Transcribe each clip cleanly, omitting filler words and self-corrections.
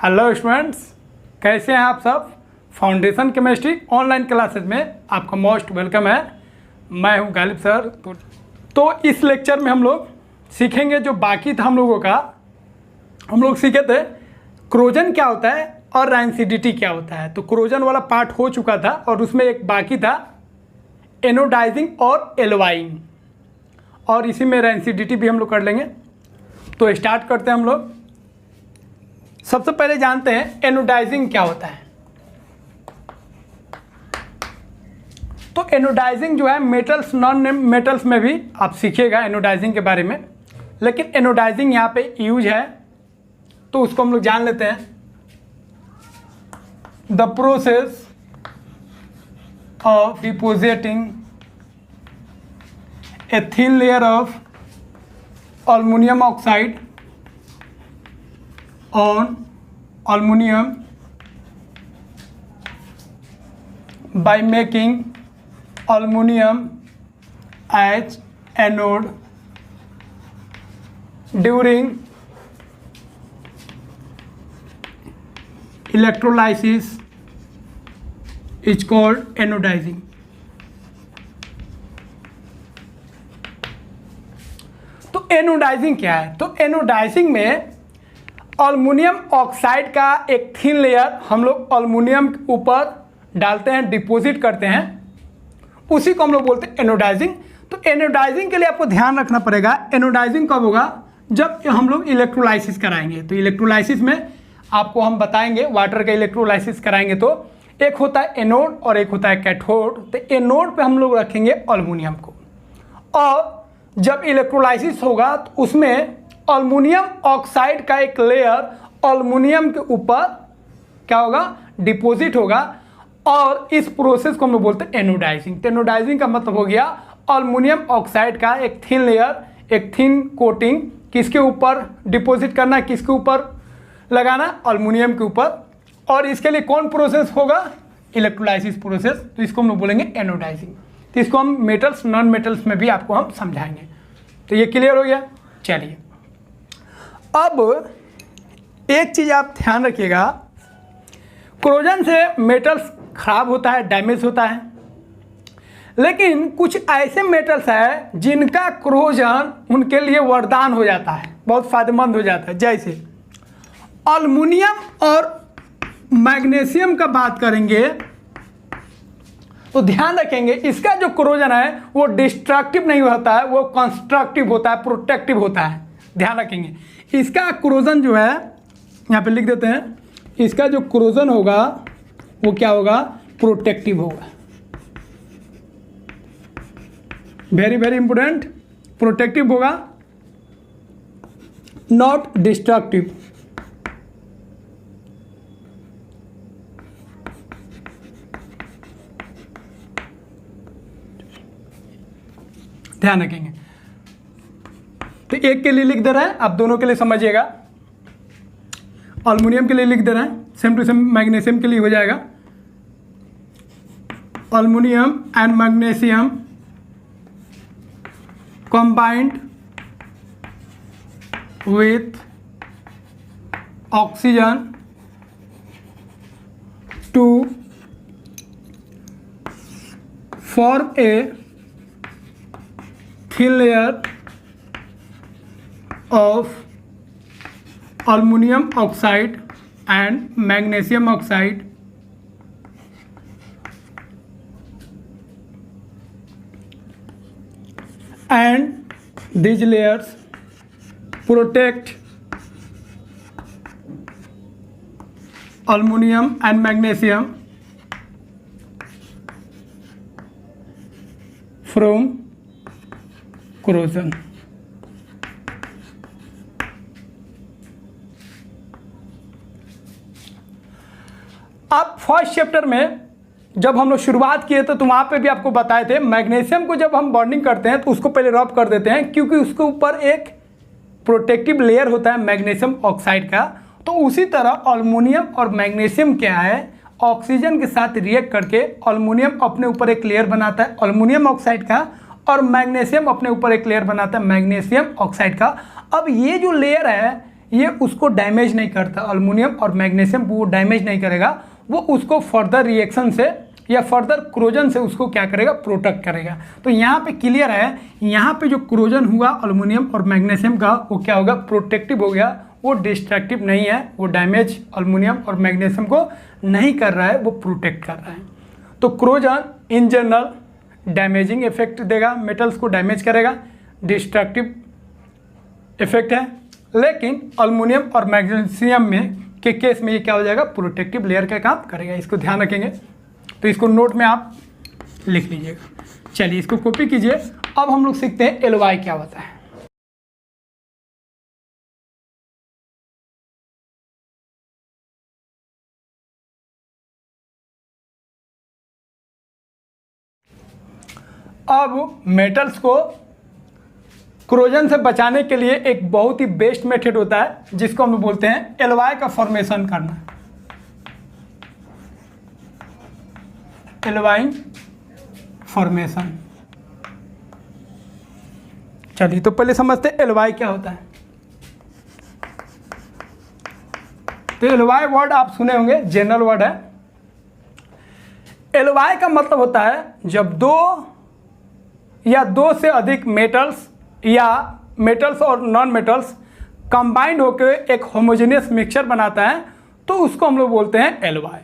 Hello students, कैसे हैं आप सब। फाउंडेशन केमिस्ट्री ऑनलाइन क्लासेस में आपका मोस्ट वेलकम है। मैं हूं गालिब सर। तो इस लेक्चर में हम लोग सीखेंगे जो बाकी था हम लोगों का। हम लोग सीखे थे क्रोजन क्या होता है और रैंसिडिटी क्या होता है। तो क्रोजन वाला पार्ट हो चुका था और उसमें एक बाकी था एनोडाइजिंग और एलोवाइंग, और इसी में रैंसिडिटी भी हम लोग कर लेंगे। तो स्टार्ट करते हैं हम लोग। सबसे पहले जानते हैं एनोडाइजिंग क्या होता है। तो एनोडाइजिंग जो है मेटल्स नॉन मेटल्स में भी आप सीखिएगा एनोडाइजिंग के बारे में, लेकिन एनोडाइजिंग यहाँ पे यूज है तो उसको हम लोग जान लेते हैं। The process of depositing a thin layer of aluminium oxide on aluminum by making aluminum as anode during electrolysis is called anodizing। तो एनोडाइजिंग क्या है? तो एनोडाइजिंग में एल्युमिनियम ऑक्साइड का एक थिन लेयर हम लोग एल्युमिनियम के ऊपर डालते हैं, डिपॉजिट करते हैं, उसी को हम लोग बोलते हैं एनोडाइजिंग। तो एनोडाइजिंग के लिए आपको ध्यान रखना पड़ेगा, एनोडाइजिंग कब होगा? जब हम लोग इलेक्ट्रोलाइसिस कराएंगे। तो इलेक्ट्रोलाइसिस में आपको हम बताएंगे, वाटर का इलेक्ट्रोलाइसिस कराएंगे तो एक होता है एनोड और एक होता है कैथोड। तो एनोड पे हम लोग रखेंगे एल्युमिनियम को, और जब इलेक्ट्रोलाइसिस होगा तो उसमें एल्युमिनियम ऑक्साइड का एक लेयर एल्युमिनियम के ऊपर क्या होगा? डिपॉजिट होगा, और इस प्रोसेस को हम लोग बोलते हैं एनोडाइजिंग। तो एनोडाइजिंग का मतलब हो गया एल्युमिनियम ऑक्साइड का एक थिन लेयर, एक थिन कोटिंग किसके ऊपर डिपॉजिट करना, किसके ऊपर लगाना? एल्युमिनियम के ऊपर। और इसके लिए कौन प्रोसेस होगा? Electrolysis process. तो इसको हम लोग बोलेंगे एनोडाइजिंग। तो इसको हम मेटल्स नॉन मेटल्स में भी आपको हम समझाएंगे। तो ये क्लियर हो गया। चलिए, अब एक चीज़ आप ध्यान रखिएगा, क्रोजन से मेटल्स खराब होता है, डैमेज होता है, लेकिन कुछ ऐसे मेटल्स हैं जिनका क्रोजन उनके लिए वरदान हो जाता है, बहुत फायदेमंद हो जाता है। जैसे एल्युमिनियम और मैग्नीशियम का बात करेंगे तो ध्यान रखेंगे इसका जो क्रोजन है वो डिस्ट्रक्टिव नहीं होता है, वो कंस्ट्रक्टिव होता है, प्रोटेक्टिव होता है। ध्यान रखेंगे इसका क्रोजन जो है, यहाँ पे लिख देते हैं, इसका जो क्रोजन होगा वो क्या होगा? प्रोटेक्टिव होगा। वेरी वेरी इंपोर्टेंट, प्रोटेक्टिव होगा, नॉट डिस्ट्रक्टिव। ध्यान रखेंगे। तो एक के लिए लिख दे रहा है, आप दोनों के लिए समझिएगा। एल्युमिनियम के लिए लिख दे रहा है, सेम टू सेम मैग्नीशियम के लिए हो जाएगा। Aluminium and magnesium combined with oxygen to form a thin layer of aluminum oxide and magnesium oxide, and these layers protect aluminum and magnesium from corrosion. अब फर्स्ट चैप्टर में जब हम लोग शुरुआत किए थे तो वहां पे भी आपको बताए थे मैग्नीशियम को जब हम बॉन्डिंग करते हैं तो उसको पहले रब कर देते हैं, क्योंकि उसके ऊपर एक प्रोटेक्टिव लेयर होता है मैग्नीशियम ऑक्साइड का। तो उसी तरह एल्युमिनियम और मैग्नीशियम क्या है, ऑक्सीजन के साथ रिएक्ट करके एल्युमिनियम अपने ऊपर एक लेयर बनाता है एल्युमिनियम ऑक्साइड का, और मैग्नीशियम अपने ऊपर एक लेयर बनाता है मैग्नीशियम ऑक्साइड का। अब ये जो लेयर है ये उसको डैमेज नहीं करता, अल्मुनियम और मैग्नीशियम वो डैमेज नहीं करेगा, वो उसको फर्दर रिएक्शन से या फर्दर क्रोजन से उसको क्या करेगा, प्रोटेक्ट करेगा। तो यहाँ पे क्लियर है, यहाँ पे जो क्रोजन हुआ अल्मुनियम और मैग्नीशियम का वो क्या होगा, प्रोटेक्टिव हो गया, वो डिस्ट्रक्टिव नहीं है, वो डैमेज अल्मुनियम और मैग्नीशियम को नहीं कर रहा है, वो प्रोटेक्ट कर रहा है। तो corrosion in general damaging effect देगा, मेटल्स को डैमेज करेगा, डिस्ट्रक्टिव इफेक्ट है, लेकिन अल्मुनियम और मैग्नीशियम में के केस में ये क्या हो जाएगा, प्रोटेक्टिव लेयर का काम करेगा। इसको ध्यान रखेंगे, तो इसको नोट में आप लिख लीजिएगा। चलिए इसको कॉपी कीजिए। अब हम लोग सीखते हैं एलवाई क्या होता है। अब मेटल्स को क्रोजन से बचाने के लिए एक बहुत ही बेस्ट मेथड होता है जिसको हम बोलते हैं एलवाई का फॉर्मेशन करना। एलवाइंग फॉर्मेशन। चलिए तो पहले समझते हैं एलवाई क्या होता है। तो एलवाई वर्ड आप सुने होंगे, जनरल वर्ड है। एलवाई का मतलब होता है जब दो या दो से अधिक मेटल्स या मेटल्स और नॉन मेटल्स कंबाइंड होकर एक होमोजेनियस मिक्सचर बनाता है, तो उसको हम लोग बोलते हैं एलवाई।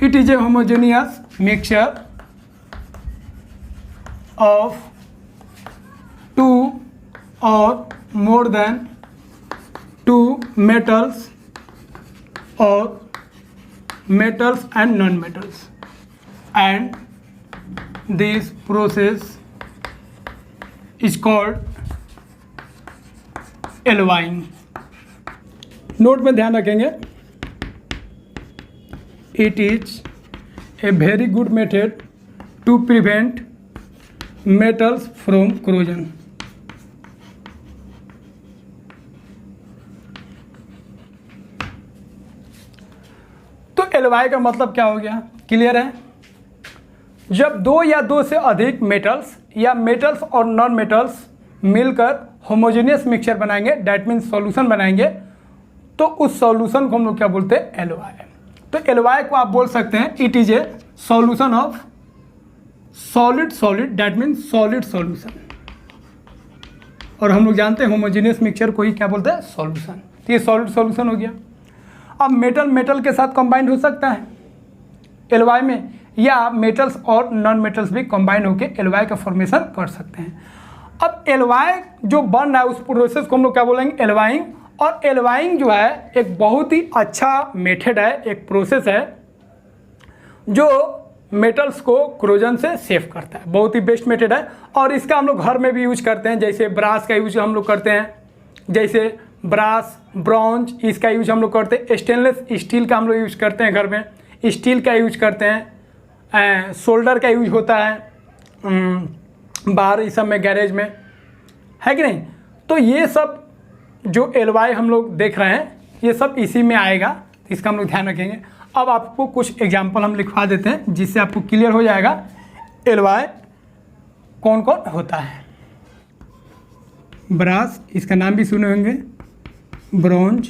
It is a homogeneous mixture of two or more than two metals or metals and non-metals, and this process is called alloying. Note में ध्यान रखेंगे, it is a very good method to prevent metals from corrosion. तो एलवाई का मतलब क्या हो गया, clear है। जब दो या दो से अधिक मेटल्स या मेटल्स और नॉन मेटल्स मिलकर होमोजेनियस मिक्सचर बनाएंगे, डैट मीन्स सॉल्यूशन बनाएंगे, तो उस सॉल्यूशन को हम लोग क्या बोलते हैं, एलवाई। तो एलवाई को आप बोल सकते हैं it is a solution of solid solid, that means solid solution. और हम लोग जानते हैं होमोजेनियस मिक्सचर को ही क्या बोलते हैं, सॉल्यूशन। तो ये सॉलिड सॉल्यूशन हो गया। अब मेटल मेटल के साथ कंबाइंड हो सकता है एलवाई में, या मेटल्स और नॉन मेटल्स भी कंबाइंड होकर एलवाई का फॉर्मेशन कर सकते हैं। अब एलवाई जो बन रहा है उस प्रोसेस को हम लोग क्या बोलेंगे, एलवाइंग। और एलवाइंग जो है एक बहुत ही अच्छा मेथड है, एक प्रोसेस है जो मेटल्स को क्रोजन से सेव करता है, बहुत ही बेस्ट मेथड है। और इसका हम लोग घर में भी यूज करते हैं, जैसे ब्रास का यूज हम लोग करते हैं, जैसे ब्रास ब्रॉन्ज, इसका यूज हम लोग करते हैं। स्टेनलेस स्टील का हम लोग यूज करते हैं घर में, स्टील का यूज करते हैं, सोल्डर का यूज होता है बाहर इस सब में, गैरेज में, है कि नहीं। तो ये सब जो एलवाई हम लोग देख रहे हैं ये सब इसी में आएगा, तो इसका हम लोग ध्यान रखेंगे। अब आपको कुछ एग्जाम्पल हम लिखवा देते हैं जिससे आपको क्लियर हो जाएगा एलवाई कौन कौन होता है। ब्रास, इसका नाम भी सुने होंगे, bronze,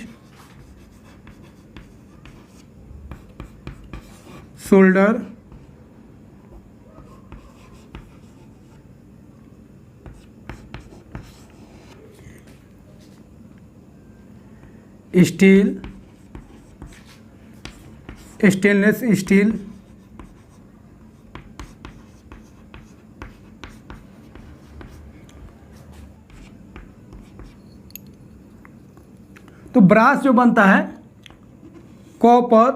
solder, steel, stainless steel, तो ब्रास जो बनता है कॉपर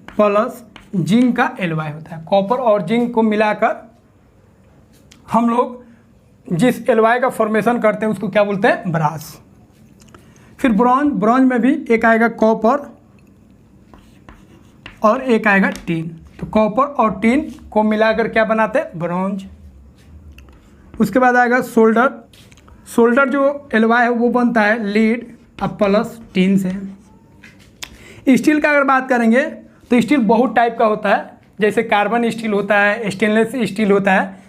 प्लस जिंक का एलवाई होता है। कॉपर और जिंक को मिलाकर हम लोग जिस एलवाई का फॉर्मेशन करते हैं उसको क्या बोलते हैं, ब्रास। फिर ब्रॉन्ज, ब्रॉन्ज में भी एक आएगा कॉपर और एक आएगा टीन, तो कॉपर और टीन को मिलाकर क्या बनाते हैं, ब्रॉन्ज। उसके बाद आएगा सोल्डर। सोल्डर जो एलवाई है वो बनता है लीड अब प्लस टीन से। स्टील का अगर बात करेंगे तो स्टील बहुत टाइप का होता है, जैसे कार्बन स्टील होता है, स्टेनलेस स्टील होता है।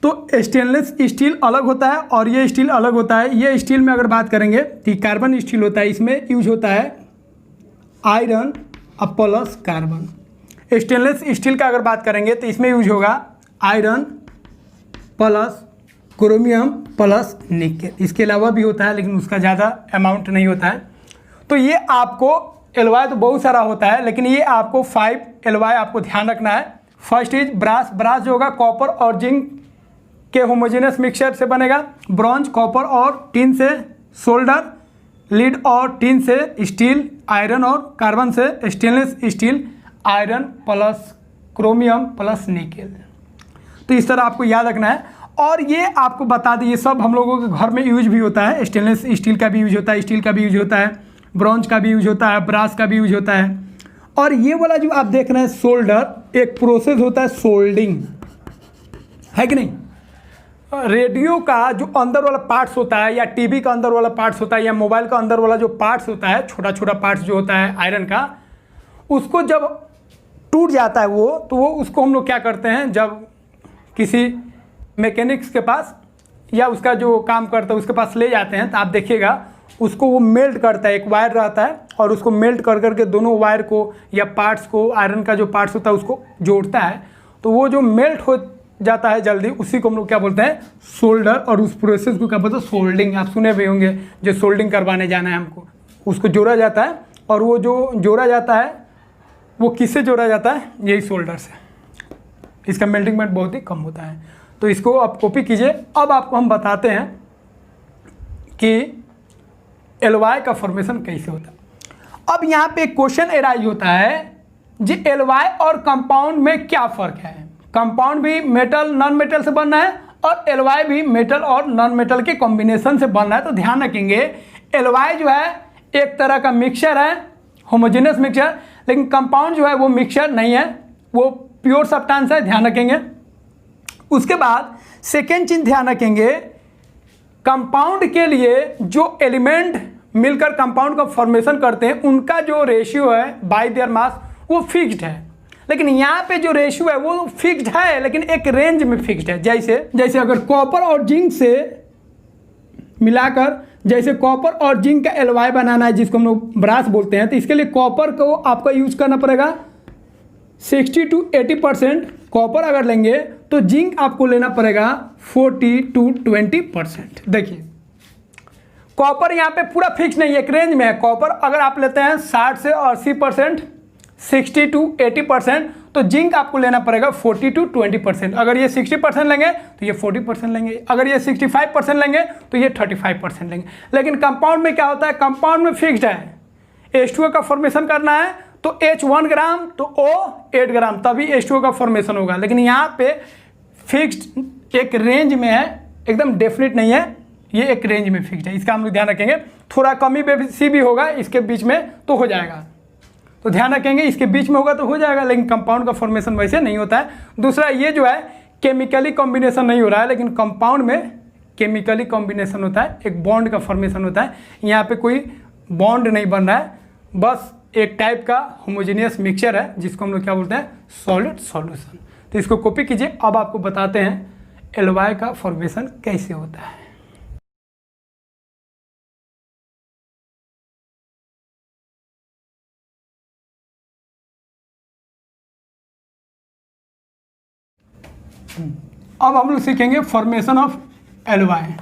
तो स्टेनलेस स्टील अलग होता है और ये स्टील अलग होता है। ये स्टील में अगर बात करेंगे तो कार्बन स्टील होता है, इसमें यूज होता है iron plus carbon. Stainless steel का अगर बात करेंगे तो इसमें यूज होगा iron plus chromium plus nickel. इसके अलावा भी होता है लेकिन उसका ज़्यादा अमाउंट नहीं होता है। तो ये आपको एलॉय तो बहुत सारा होता है, लेकिन ये आपको 5 एलॉय आपको ध्यान रखना है। First is brass. ब्रास जो होगा कॉपर और जिंक के होमोजेनियस मिक्सचर से बनेगा। ब्रॉन्ज कॉपर और टिन से। सोल्डर लीड और टिन से। स्टील आयरन और कार्बन से। Stainless steel iron plus chromium plus nickel. तो इस तरह आपको याद रखना है। और ये आपको बता दें, ये सब हम लोगों के घर में यूज भी होता है। स्टेनलेस स्टील का भी यूज होता है, स्टील का भी यूज होता है, ब्रॉन्ज का भी यूज होता है, ब्रास का भी यूज होता है। और ये वाला जो आप देख रहे हैं सोल्डर, एक प्रोसेस होता है सोल्डिंग, है कि नहीं। रेडियो का जो अंदर वाला पार्ट्स होता है, या टीवी का अंदर वाला पार्ट्स होता है, या मोबाइल का अंदर वाला जो पार्ट्स होता है, छोटा छोटा पार्ट्स जो होता है आयरन का, उसको जब टूट जाता है तो वो उसको हम लोग क्या करते हैं, जब किसी मैकेनिक्स के पास या उसका जो काम करता है उसके पास ले जाते हैं, तो आप देखिएगा उसको वो मेल्ट करता है। एक वायर रहता है और उसको मेल्ट कर करके दोनों वायर को या पार्ट्स को, आयरन का जो पार्ट्स होता है उसको जोड़ता है। तो वो जो मेल्ट हो जाता है जल्दी, उसी को हम लोग क्या बोलते हैं, सोल्डर। और उस प्रोसेस को क्या बोलते हैं, सोल्डिंग। आप सुने भी होंगे, जो सोल्डिंग करवाने जाना है हमको, उसको जोड़ा जाता है। और वो जो जोड़ा जाता है वो किससे जोड़ा जाता है, यही सोल्डर से। इसका मेल्टिंग पॉइंट बहुत ही कम होता है। तो इसको आप कॉपी कीजिए। अब आपको हम बताते हैं कि एलॉय का फॉर्मेशन कैसे होता है। अब यहाँ पे क्वेश्चन एराइज होता है जी, एलॉय और कंपाउंड में क्या फ़र्क है। कंपाउंड भी मेटल नॉन मेटल से बनना है और एलॉय भी मेटल और नॉन मेटल के कॉम्बिनेशन से बनना है। तो ध्यान रखेंगे, एलॉय जो है एक तरह का मिक्सचर है, होमोजेनियस मिक्सचर। लेकिन कंपाउंड जो है वो मिक्सचर नहीं है, वो प्योर सब्सटेंस है, ध्यान रखेंगे। उसके बाद सेकेंड चीज ध्यान रखेंगे, कंपाउंड के लिए जो एलिमेंट मिलकर कंपाउंड का फॉर्मेशन करते हैं उनका जो रेशियो है बाय देयर मास वो फिक्स्ड है। लेकिन यहाँ पे जो रेशियो है वो फिक्स्ड है लेकिन एक रेंज में फिक्स्ड है। जैसे अगर कॉपर और जिंक से मिलाकर, जैसे कॉपर और जिंक का एलॉय बनाना है जिसको हम लोग ब्रास बोलते हैं, तो इसके लिए कॉपर को आपका यूज करना पड़ेगा 60 to 80%। कॉपर अगर लेंगे तो जिंक आपको लेना पड़ेगा 40 to 20%। देखिए कॉपर यहाँ पे पूरा फिक्स नहीं है, एक रेंज में है। कॉपर अगर आप लेते हैं 60 से 80%, 60 to 80%, तो जिंक आपको लेना पड़ेगा 40 to 20%। अगर ये 60% लेंगे तो ये 40% लेंगे, अगर ये 65% लेंगे तो ये 35% लेंगे। लेकिन कंपाउंड में क्या होता है, कंपाउंड में फिक्स्ड है। H2O का फॉर्मेशन करना है तो H 1 ग्राम तो O 8 ग्राम, तभी H2O का फॉर्मेशन होगा। लेकिन यहाँ पे फिक्स्ड एक रेंज में है, एकदम डेफिनेट नहीं है, ये एक रेंज में फिक्स्ड है। इसका हम लोग ध्यान रखेंगे। थोड़ा कमी बेसी भी होगा इसके बीच में तो हो जाएगा, तो ध्यान रखेंगे इसके बीच में होगा तो हो जाएगा, लेकिन कंपाउंड का फॉर्मेशन वैसे नहीं होता है। दूसरा ये जो है केमिकली कॉम्बिनेशन नहीं हो रहा है, लेकिन कंपाउंड में केमिकली कॉम्बिनेशन होता है, एक बॉन्ड का फॉर्मेशन होता है। यहाँ पे कोई बॉन्ड नहीं बन रहा है, बस एक टाइप का होमोजेनियस मिक्सचर है जिसको हम लोग क्या बोलते हैं, सॉलिड सॉल्यूशन। तो इसको कॉपी कीजिए। अब आपको बताते हैं एलॉय का फॉर्मेशन कैसे होता है। अब हम लोग सीखेंगे formation of alloy.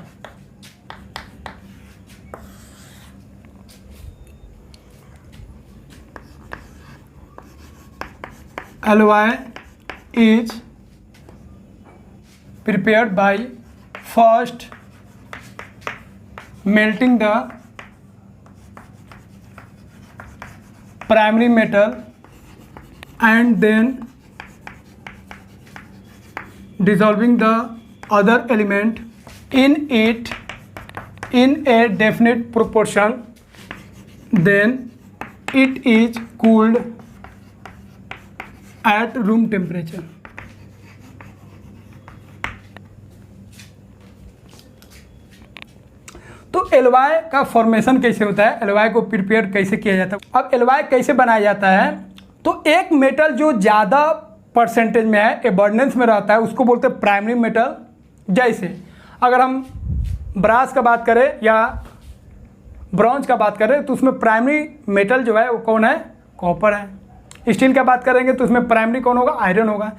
Alloy is prepared by first melting the primary metal and then dissolving the other element in it in a definite proportion, then it is cooled at room temperature। तो alloy का formation कैसे होता है, alloy को prepare कैसे किया जाता है। अब एलॉय कैसे बनाया जाता है, तो एक मेटल जो ज़्यादा परसेंटेज में है, एबंडेंस में रहता है, उसको बोलते हैं प्राइमरी मेटल। जैसे अगर हम ब्रास का बात करें या ब्रॉन्ज का बात करें तो उसमें प्राइमरी मेटल जो है वो कौन है? कॉपर है। स्टील का बात करेंगे तो उसमें प्राइमरी कौन होगा? आयरन होगा।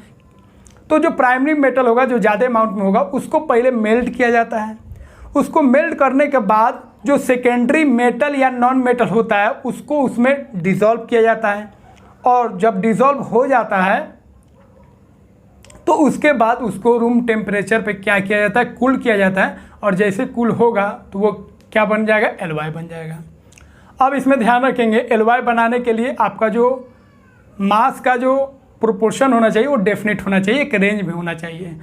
तो जो प्राइमरी मेटल होगा, जो ज़्यादा अमाउंट में होगा, उसको पहले मेल्ट किया जाता है। उसको मेल्ट करने के बाद जो सेकेंडरी मेटल या नॉन मेटल होता है उसको उसमें डिसॉल्व किया जाता है, और जब डिसॉल्व हो जाता है तो उसके बाद उसको रूम टेम्परेचर पे क्या किया जाता है? कूल किया जाता है, और जैसे कूल होगा तो वो क्या बन जाएगा? एलॉय बन जाएगा। अब इसमें ध्यान रखेंगे, एलॉय बनाने के लिए आपका जो मास का जो प्रोपोर्शन होना चाहिए वो डेफिनेट होना चाहिए, एक रेंज में होना चाहिए,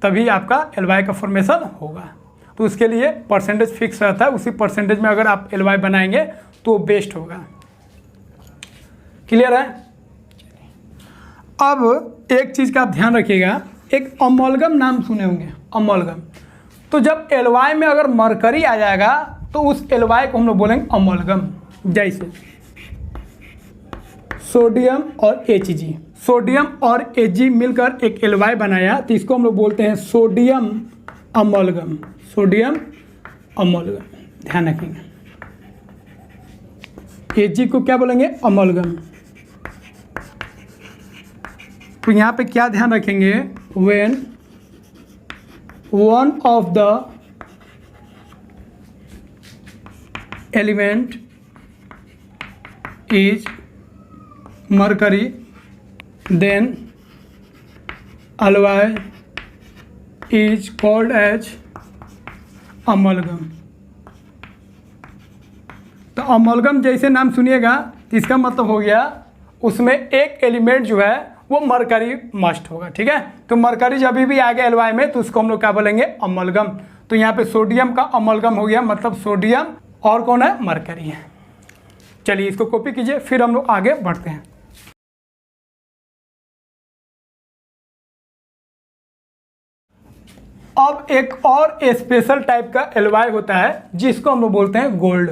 तभी आपका एलॉय का फॉर्मेशन होगा। तो उसके लिए परसेंटेज फिक्स रहता है, उसी परसेंटेज में अगर आप एलॉय बनाएंगे तो बेस्ट होगा। क्लियर है? अब एक चीज़ का आप ध्यान रखिएगा, एक अमोल्गम नाम सुने होंगे, अमोल्गम। तो जब एलॉय में अगर मरकरी आ जाएगा तो उस एलॉय को हम लोग बोलेंगे अमोल्गम। जैसे सोडियम और Hg, सोडियम और Hg मिलकर एक एलॉय बनाया तो इसको हम लोग बोलते हैं सोडियम अमोल्गम। सोडियम अमोल्गम, ध्यान रखेंगे। Hg को क्या बोलेंगे? अमोल्गम। तो यहाँ पे क्या ध्यान रखेंगे? When one of the element is mercury then alloy is called as amalgam. तो अमोल्गम जैसे नाम सुनिएगा तो इसका मतलब हो गया उसमें एक एलिमेंट जो है वो मरकरी मस्ट होगा। ठीक है, तो मरकरी जब भी आ गया एलॉय में तो उसको हम लोग क्या बोलेंगे? अमोल्गम। तो यहाँ पे सोडियम का अमोल्गम हो गया, मतलब सोडियम और कौन है? मरकरी है। चलिए इसको कॉपी कीजिए, फिर हम लोग आगे बढ़ते हैं। अब एक और स्पेशल टाइप का एलॉय होता है जिसको हम लोग बोलते हैं गोल्ड।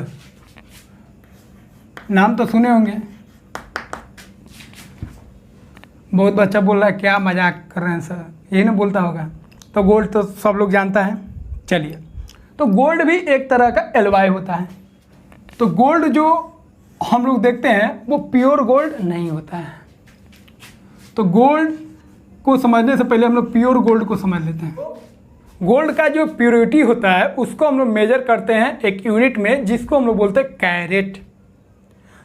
नाम तो सुने होंगे। बहुत बच्चा बोल रहा है क्या मजाक कर रहे हैं सर, यही ना बोलता होगा। तो गोल्ड तो सब लोग जानता है। चलिए, तो गोल्ड भी एक तरह का एलॉय होता है। तो गोल्ड जो हम लोग देखते हैं वो प्योर गोल्ड नहीं होता है। तो गोल्ड को समझने से पहले हम लोग प्योर गोल्ड को समझ लेते हैं। गोल्ड का जो प्योरिटी होता है उसको हम लोग मेजर करते हैं एक यूनिट में, जिसको हम लोग बोलते हैं कैरेट।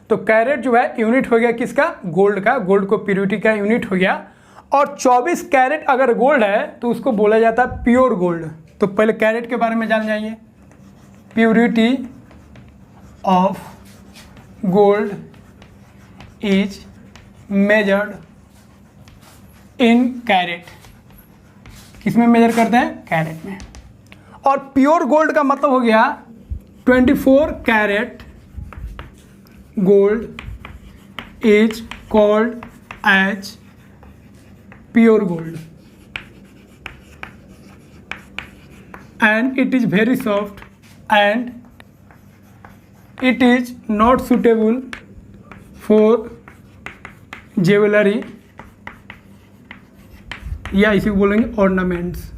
तो कैरेट जो है यूनिट हो गया किसका? गोल्ड का। गोल्ड को प्योरिटी का यूनिट हो गया। और 24 कैरेट अगर गोल्ड है तो उसको बोला जाता है प्योर गोल्ड। तो पहले कैरेट के बारे में जान जाइए। Purity of gold is measured in carat. किसमें मेजर करते हैं? कैरेट में। और प्योर गोल्ड का मतलब हो गया 24 carat gold is called as pure gold and it is very soft and it is not suitable for jewellery, या इसी को बोलेंगे ऑर्नामेंट्स।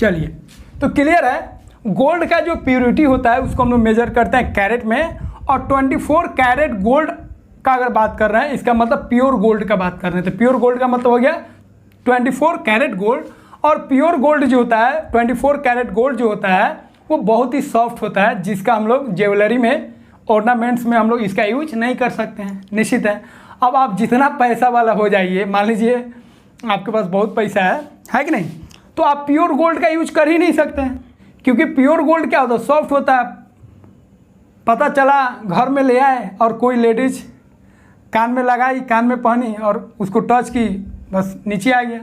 चलिए, तो क्लियर है, गोल्ड का जो प्योरिटी होता है उसको हम लोग मेजर करते हैं कैरेट में। और 24 कैरेट गोल्ड का अगर बात कर रहे हैं, इसका मतलब प्योर गोल्ड का बात कर रहे हैं। तो प्योर गोल्ड का मतलब हो गया 24 कैरेट गोल्ड। और प्योर गोल्ड जो होता है, 24 कैरेट गोल्ड जो होता है वो बहुत ही सॉफ्ट होता है, जिसका हम लोग ज्वेलरी में, ऑर्नामेंट्स में हम लोग इसका यूज नहीं कर सकते हैं। निश्चित है, अब आप जितना पैसा वाला हो जाइए, मान लीजिए आपके पास बहुत पैसा है कि नहीं, तो आप प्योर गोल्ड का यूज कर ही नहीं सकते हैं। क्योंकि प्योर गोल्ड क्या होता है? सॉफ्ट होता है। पता चला घर में ले आए और कोई लेडीज कान में लगाई, कान में पहनी और उसको टच की, बस नीचे आ गया,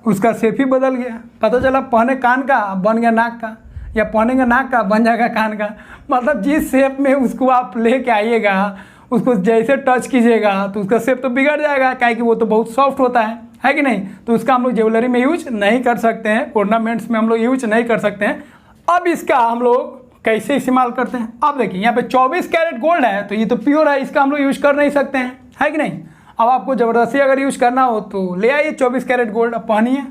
उसका शेप ही बदल गया। पता चला पहने कान का बन गया नाक का, या पहनेंगे नाक का बन जाएगा कान का। मतलब जिस शेप में उसको आप लेके आइएगा, उसको जैसे टच कीजिएगा तो उसका शेप तो बिगड़ जाएगा, काहे कि वो तो बहुत सॉफ्ट होता है कि नहीं। तो उसका हम लोग ज्वेलरी में यूज नहीं कर सकते हैं, ऑर्नामेंट्स में हम लोग यूज नहीं कर सकते हैं। अब इसका हम लोग कैसे इस्तेमाल करते हैं? अब देखिए, यहाँ पे 24 कैरेट गोल्ड है तो ये तो प्योर है, इसका हम लोग यूज कर नहीं सकते हैं, है कि नहीं। अब आपको ज़बरदस्ती अगर यूज करना हो तो ले आइए 24 कैरेट गोल्ड, अब पहनिए।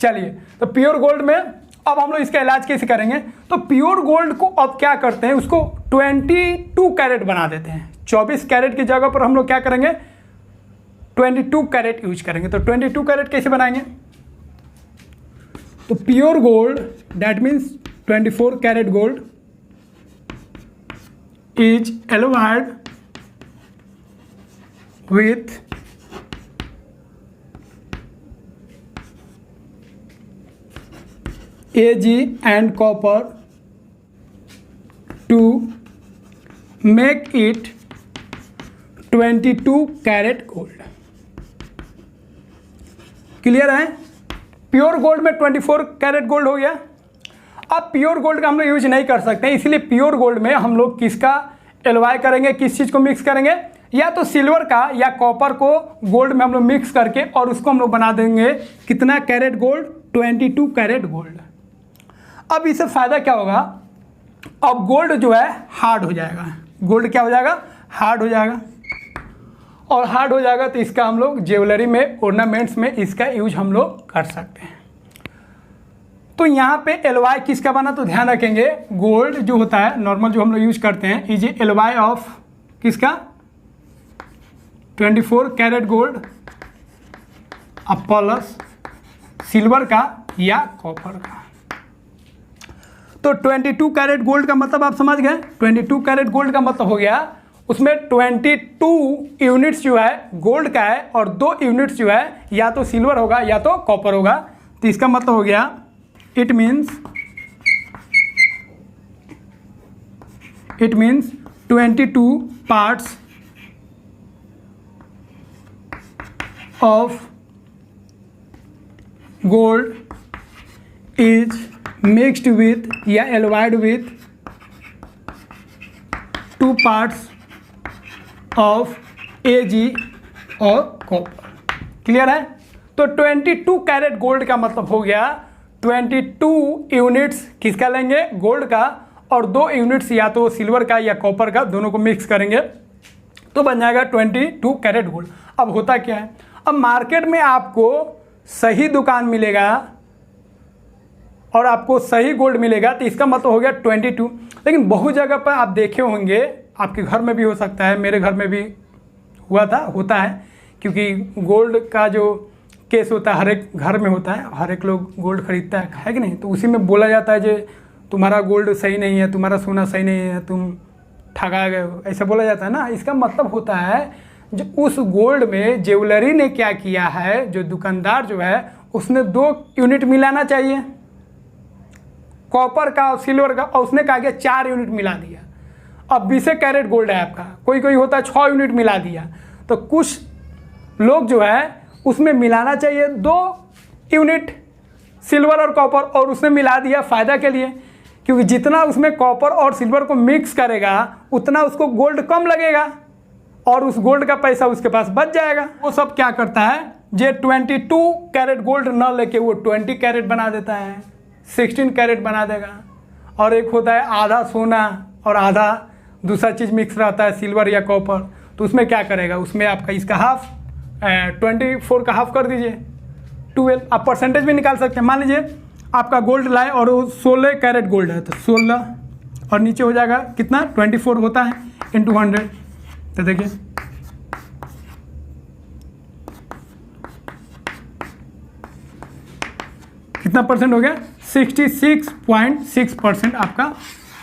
चलिए, तो प्योर गोल्ड में अब हम लोग इसका इलाज कैसे करेंगे? तो प्योर गोल्ड को अब क्या करते हैं, उसको 22 कैरेट बना देते हैं। 24 कैरेट की जगह पर हम लोग क्या करेंगे, 22 कैरेट यूज करेंगे। तो 22 कैरेट कैसे बनाएंगे? तो pure gold that means 24 carat gold is alloyed with Ag and copper to make it 22 carat gold. Clear है? प्योर गोल्ड में 24 कैरेट गोल्ड हो गया। अब प्योर गोल्ड का हम लोग यूज नहीं कर सकते, इसलिए प्योर गोल्ड में हम लोग किसका एलॉय करेंगे, किस चीज़ को मिक्स करेंगे? या तो सिल्वर का या कॉपर को गोल्ड में हम लोग मिक्स करके और उसको हम लोग बना देंगे कितना कैरेट गोल्ड, 22 कैरेट गोल्ड। अब इससे फ़ायदा क्या होगा? अब गोल्ड जो है हार्ड हो जाएगा। गोल्ड क्या हो जाएगा? हार्ड हो जाएगा। और हार्ड हो जाएगा तो इसका हम लोग ज्वेलरी में, ऑर्नामेंट्स में इसका यूज हम लोग कर सकते हैं। तो यहाँ पे एलवाई किसका बना? तो ध्यान रखेंगे, गोल्ड जो होता है नॉर्मल जो हम लोग यूज करते हैं, इज एलवाई ऑफ किसका? 24 कैरेट गोल्ड अब प्लस सिल्वर का या कॉपर का। तो 22 कैरेट गोल्ड का मतलब आप समझ गए। 22 कैरेट गोल्ड का मतलब हो गया उसमें 22 यूनिट्स जो है गोल्ड का है और 2 यूनिट्स जो है या तो सिल्वर होगा या तो कॉपर होगा। तो इसका मतलब हो गया it means 22 parts of gold is mixed with या alloyed with 2 parts of Ag और कॉपर। क्लियर है? तो 22 कैरेट गोल्ड का मतलब हो गया 22 यूनिट्स किसका लेंगे? गोल्ड का, और 2 यूनिट्स या तो सिल्वर का या कॉपर का, दोनों को मिक्स करेंगे तो बन जाएगा 22 कैरेट गोल्ड। अब होता क्या है, अब मार्केट में आपको सही दुकान मिलेगा और आपको सही गोल्ड मिलेगा तो इसका मतलब हो गया 22। लेकिन बहुत जगह पर आप देखे होंगे, आपके घर में भी हो सकता है, मेरे घर में भी हुआ था, होता है, क्योंकि गोल्ड का जो केस होता है हर एक घर में होता है, हर एक लोग गोल्ड खरीदता है कि नहीं? तो उसी में बोला जाता है जो तुम्हारा गोल्ड सही नहीं है, तुम्हारा सोना सही नहीं है, तुम ठगा गए हो, ऐसा बोला जाता है ना। इसका मतलब होता है जो उस गोल्ड में ज्वेलरी ने क्या किया है, जो दुकानदार जो है उसने 2 यूनिट मिलाना चाहिए, कॉपर का और सिल्वर का, और उसने कहा कि 4 यूनिट मिला दिया। अब 20 कैरेट गोल्ड है आपका, कोई कोई होता है 6 यूनिट मिला दिया। तो कुछ लोग जो है उसमें मिलाना चाहिए 2 यूनिट सिल्वर और कॉपर, और उसने मिला दिया फ़ायदा के लिए, क्योंकि जितना उसमें कॉपर और सिल्वर को मिक्स करेगा उतना उसको गोल्ड कम लगेगा और उस गोल्ड का पैसा उसके पास बच जाएगा। वो सब क्या करता है, जे 22 कैरेट गोल्ड न लेके वो 20 कैरेट बना देता है, 16 कैरेट बना देगा। और एक होता है आधा सोना और आधा दूसरा चीज़ मिक्स रहता है, सिल्वर या कॉपर, तो उसमें क्या करेगा, उसमें आपका इसका हाफ 24 का हाफ कर दीजिए 12। आप परसेंटेज भी निकाल सकते हैं। मान लीजिए आपका गोल्ड लाए और वो 16 कैरेट गोल्ड है, तो 16 और नीचे हो जाएगा कितना, 24 होता है इंटू 100। तो देखिए कितना परसेंट हो गया, 66.6% आपका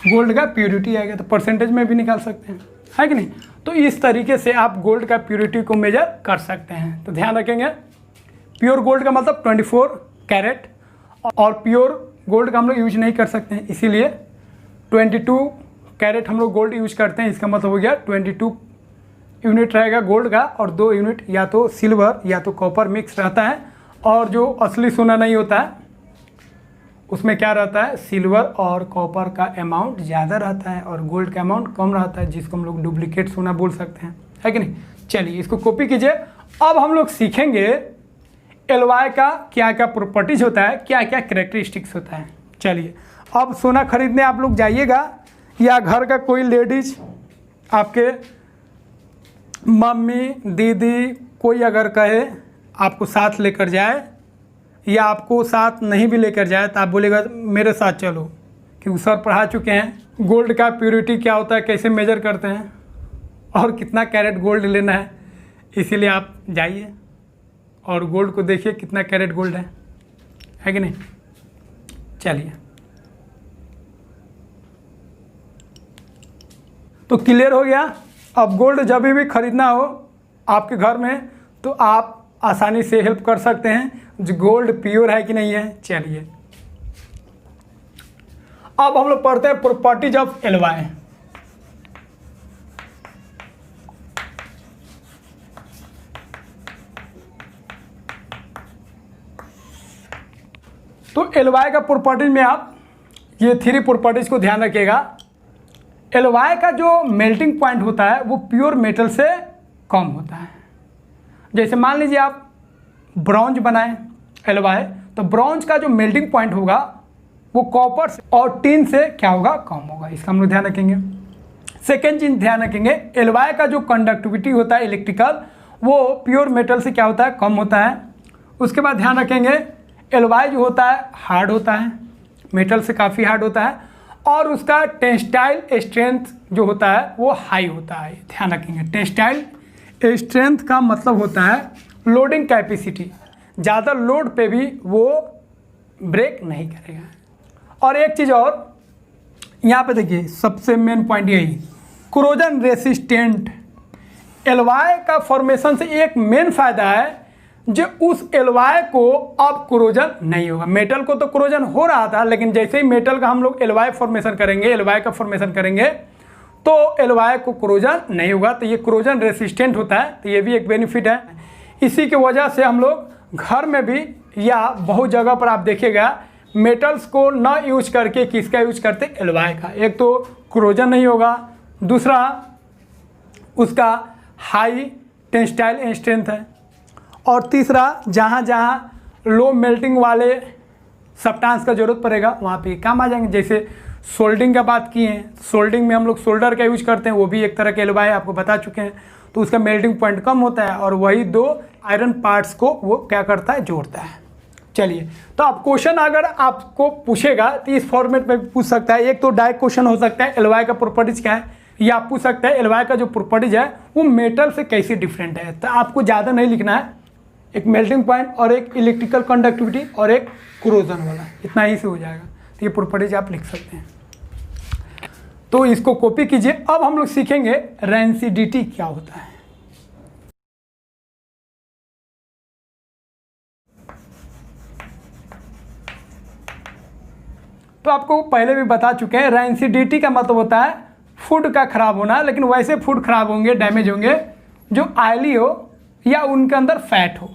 गोल्ड का प्योरिटी आ गया। तो परसेंटेज में भी निकाल सकते हैं, है कि नहीं? तो इस तरीके से आप गोल्ड का प्योरिटी को मेजर कर सकते हैं। तो ध्यान रखेंगे, प्योर गोल्ड का मतलब 24 कैरेट, और प्योर गोल्ड का हम लोग यूज नहीं कर सकते हैं, इसीलिए 22 कैरेट हम लोग गोल्ड यूज करते हैं। इसका मतलब हो गया 22 यूनिट रहेगा गोल्ड का और 2 यूनिट या तो सिल्वर या तो कॉपर मिक्स रहता है। और जो असली सोना नहीं होता है उसमें क्या रहता है, सिल्वर और कॉपर का अमाउंट ज़्यादा रहता है और गोल्ड का अमाउंट कम रहता है, जिसको हम लोग डुप्लीकेट सोना बोल सकते हैं, है कि नहीं? चलिए इसको कॉपी कीजिए। अब हम लोग सीखेंगे एलवाई का क्या क्या प्रॉपर्टीज होता है, क्या क्या कैरेक्टरिस्टिक्स होता है। चलिए अब सोना खरीदने आप लोग जाइएगा या घर का कोई लेडीज आपके मम्मी दीदी कोई अगर कहे आपको साथ लेकर जाए या आपको साथ नहीं भी लेकर जाए तो आप बोलेगा मेरे साथ चलो, क्योंकि सर पढ़ा चुके हैं गोल्ड का प्योरिटी क्या होता है, कैसे मेजर करते हैं और कितना कैरेट गोल्ड लेना है। इसीलिए आप जाइए और गोल्ड को देखिए कितना कैरेट गोल्ड है कि नहीं। चलिए, तो क्लियर हो गया। अब गोल्ड जब भी खरीदना हो आपके घर में तो आप आसानी से हेल्प कर सकते हैं जो गोल्ड प्योर है कि नहीं है। चलिए, अब हम लोग पढ़ते हैं प्रॉपर्टीज ऑफ एलॉय। तो एलॉय का प्रॉपर्टीज में आप ये 3 प्रॉपर्टीज को ध्यान रखिएगा। एलॉय का जो मेल्टिंग पॉइंट होता है वो प्योर मेटल से कम होता है। जैसे मान लीजिए आप ब्रॉन्ज बनाएं एलॉय, तो ब्रॉन्ज का जो मेल्टिंग पॉइंट होगा वो कॉपर और टिन से क्या होगा, कम होगा। इसका हम लोग ध्यान रखेंगे। सेकेंड चीज ध्यान रखेंगे, एलॉय का जो कंडक्टिविटी होता है इलेक्ट्रिकल, वो प्योर मेटल से क्या होता है, कम होता है। उसके बाद ध्यान रखेंगे एलॉय जो होता है हार्ड होता है, मेटल से काफ़ी हार्ड होता है, और उसका टेंसाइल स्ट्रेंथ जो होता है वो हाई होता है। ध्यान रखेंगे, टेंसाइल स्ट्रेंथ का मतलब होता है लोडिंग कैपेसिटी, ज़्यादा लोड पे भी वो ब्रेक नहीं करेगा। और एक चीज़ और यहाँ पे देखिए, सबसे मेन पॉइंट यही, क्रोजन रेसिस्टेंट एलॉय का फॉर्मेशन से एक मेन फ़ायदा है जो उस एलॉय को अब क्रोजन नहीं होगा। मेटल को तो क्रोजन हो रहा था, लेकिन जैसे ही मेटल का हम लोग एलॉय फॉर्मेशन करेंगे, एलॉय का फॉर्मेशन करेंगे तो एलॉय को क्रोजन नहीं होगा। तो ये क्रोजन रेसिस्टेंट होता है, तो ये भी एक बेनिफिट है। इसी की वजह से हम लोग घर में भी या बहुत जगह पर आप देखिएगा मेटल्स को ना यूज करके किसका यूज करते, एलॉय का। एक तो क्रोजन नहीं होगा, दूसरा उसका हाई टेंसाइल स्ट्रेंथ है, और तीसरा जहाँ जहाँ लो मेल्टिंग वाले सब्सटेंस का जरूरत पड़ेगा वहाँ पे काम आ जाएंगे। जैसे सोल्डिंग का बात किए हैं, सोल्डिंग में हम लोग सोल्डर का यूज करते हैं, वो भी एक तरह के एलॉय आपको बता चुके हैं। तो उसका मेल्टिंग पॉइंट कम होता है और वही 2 आयरन पार्ट्स को वो क्या करता है, जोड़ता है। चलिए, तो आप क्वेश्चन अगर आपको पूछेगा तो इस फॉर्मेट में पूछ सकता है। एक तो डायरेक्ट क्वेश्चन हो सकता है एलॉय का प्रॉपर्टीज क्या है, या आप पूछ सकते हैं एलॉय का जो प्रॉपर्टीज है वो मेटल से कैसे डिफरेंट है। तो आपको ज़्यादा नहीं लिखना है, एक मेल्टिंग पॉइंट और एक इलेक्ट्रिकल कंडक्टिविटी और एक क्रोजन वाला, इतना ही से हो जाएगा। तो ये प्रॉपर्टीज आप लिख सकते हैं, तो इसको कॉपी कीजिए। अब हम लोग सीखेंगे रेंसिडिटी क्या होता है। तो आपको पहले भी बता चुके हैं, रेंसिडिटी का मतलब होता है फूड का खराब होना, लेकिन वैसे फूड खराब होंगे, डैमेज होंगे जो ऑयली हो या उनके अंदर फैट हो।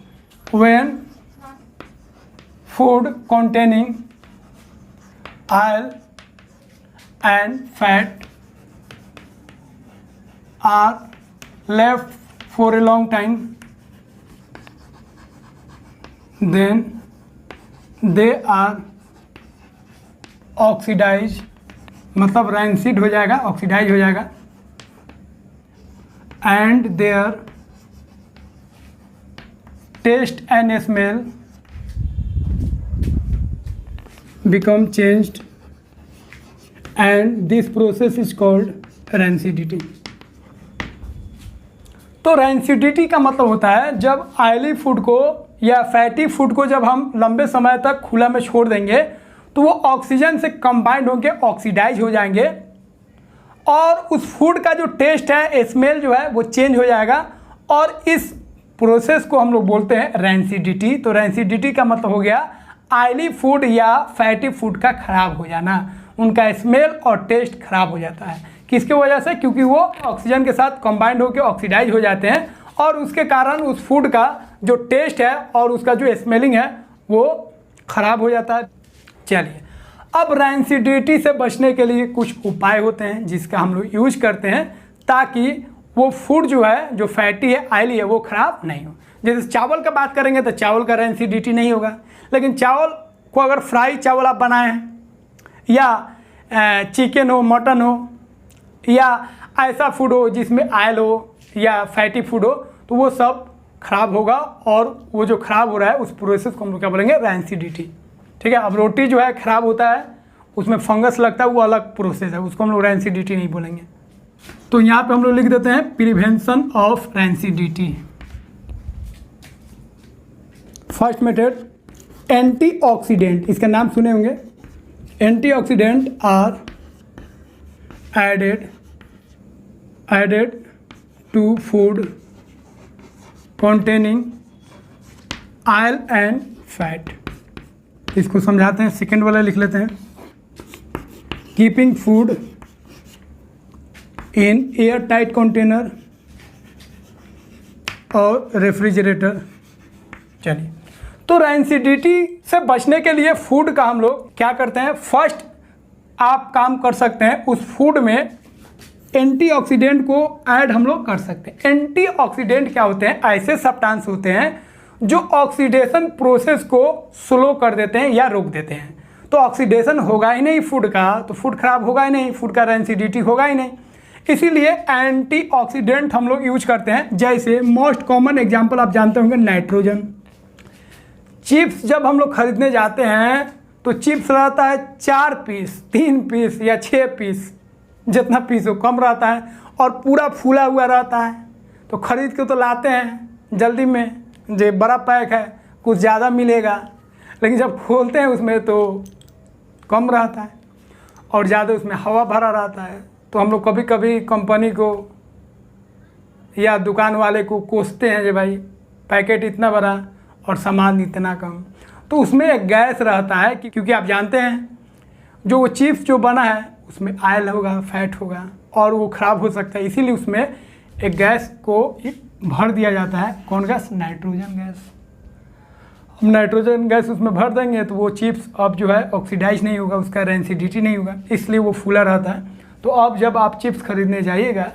When food containing oil and fat are left for a long time, then they are oxidized, मतलब रैंसिड हो जाएगा, ऑक्सीडाइज हो जाएगा, and their taste and smell become changed, and this process is called rancidity। तो rancidity का मतलब होता है जब ऑयली फूड को या फैटी फूड को जब हम लंबे समय तक खुला में छोड़ देंगे तो वो ऑक्सीजन से कंबाइंड होकर ऑक्सीडाइज हो जाएंगे, और उस फूड का जो टेस्ट है, स्मेल जो है वो चेंज हो जाएगा, और इस प्रोसेस को हम लोग बोलते हैं रेंसिडिटी। तो रेंसिडिटी का मतलब हो गया ऑयली फूड या फैटी फूड का खराब हो जाना, उनका स्मेल और टेस्ट खराब हो जाता है। किसकी वजह से? क्योंकि वो ऑक्सीजन के साथ कंबाइंड होकर ऑक्सीडाइज हो जाते हैं, और उसके कारण उस फूड का जो टेस्ट है और उसका जो स्मेलिंग है वो खराब हो जाता है। चलिए, अब रेंसिडिटी से बचने के लिए कुछ उपाय होते हैं जिसका हम लोग यूज करते हैं ताकि वो फूड जो है, जो फैटी है, ऑयली है, वो खराब नहीं हो। जैसे चावल का बात करेंगे तो चावल का रेंसिडिटी नहीं होगा, लेकिन चावल को अगर फ्राई चावल आप बनाए हैं, या चिकन हो, मटन हो, या ऐसा फूड हो जिसमें ऑयल हो या फैटी फूड हो तो वो सब खराब होगा, और वो जो खराब हो रहा है उस प्रोसेस को हम लोग क्या बोलेंगे, रैंसिडिटी। ठीक है, अब रोटी जो है खराब होता है, उसमें फंगस लगता है, वो अलग प्रोसेस है, उसको हम लोग रैंसिडिटी नहीं बोलेंगे। तो यहाँ पे हम लोग लिख देते हैं prevention of rancidity. First method antioxidant, इसका नाम सुने होंगे। Antioxidant are added to food containing oil and fat। इसको समझाते हैं, सेकेंड वाला लिख लेते हैं, keeping food in air tight container और रेफ्रिजरेटर। चलिए, तो रैंसिडिटी से बचने के लिए फूड का हम लोग क्या करते हैं, फर्स्ट आप काम कर सकते हैं उस फूड में एंटीऑक्सीडेंट को ऐड हम लोग कर सकते हैं। एंटीऑक्सीडेंट क्या होते हैं, ऐसे सब्सटेंस होते हैं जो ऑक्सीडेशन प्रोसेस को स्लो कर देते हैं या रोक देते हैं। तो ऑक्सीडेशन होगा ही नहीं फूड का, तो फूड खराब होगा ही नहीं, फूड का रैंसिडिटी होगा ही नहीं। इसीलिए एंटीऑक्सीडेंट हम लोग यूज करते हैं। जैसे मोस्ट कॉमन एग्जांपल आप जानते होंगे, नाइट्रोजन। चिप्स जब हम लोग खरीदने जाते हैं तो चिप्स रहता है 4 पीस, 3 पीस या 6 पीस, जितना पीस हो कम रहता है, और पूरा फूला हुआ रहता है। तो खरीद के तो लाते हैं जल्दी में, जो बड़ा पैक है कुछ ज़्यादा मिलेगा, लेकिन जब खोलते हैं उसमें तो कम रहता है और ज़्यादा उसमें हवा भरा रहता है। तो हम लोग कभी कभी कंपनी को या दुकान वाले को कोसते हैं कि भाई पैकेट इतना बड़ा और सामान इतना कम। तो उसमें एक गैस रहता है, क्योंकि आप जानते हैं जो वो चिप्स जो बना है उसमें ऑयल होगा, फैट होगा, और वो ख़राब हो सकता है। इसीलिए उसमें एक गैस को भर दिया जाता है। कौन गैस, नाइट्रोजन गैस। हम नाइट्रोजन गैस उसमें भर देंगे तो वो चिप्स अब जो है ऑक्सीडाइज नहीं होगा, उसका रैंसिडिटी नहीं होगा, इसलिए वो फूला रहता है। तो अब जब आप चिप्स खरीदने जाइएगा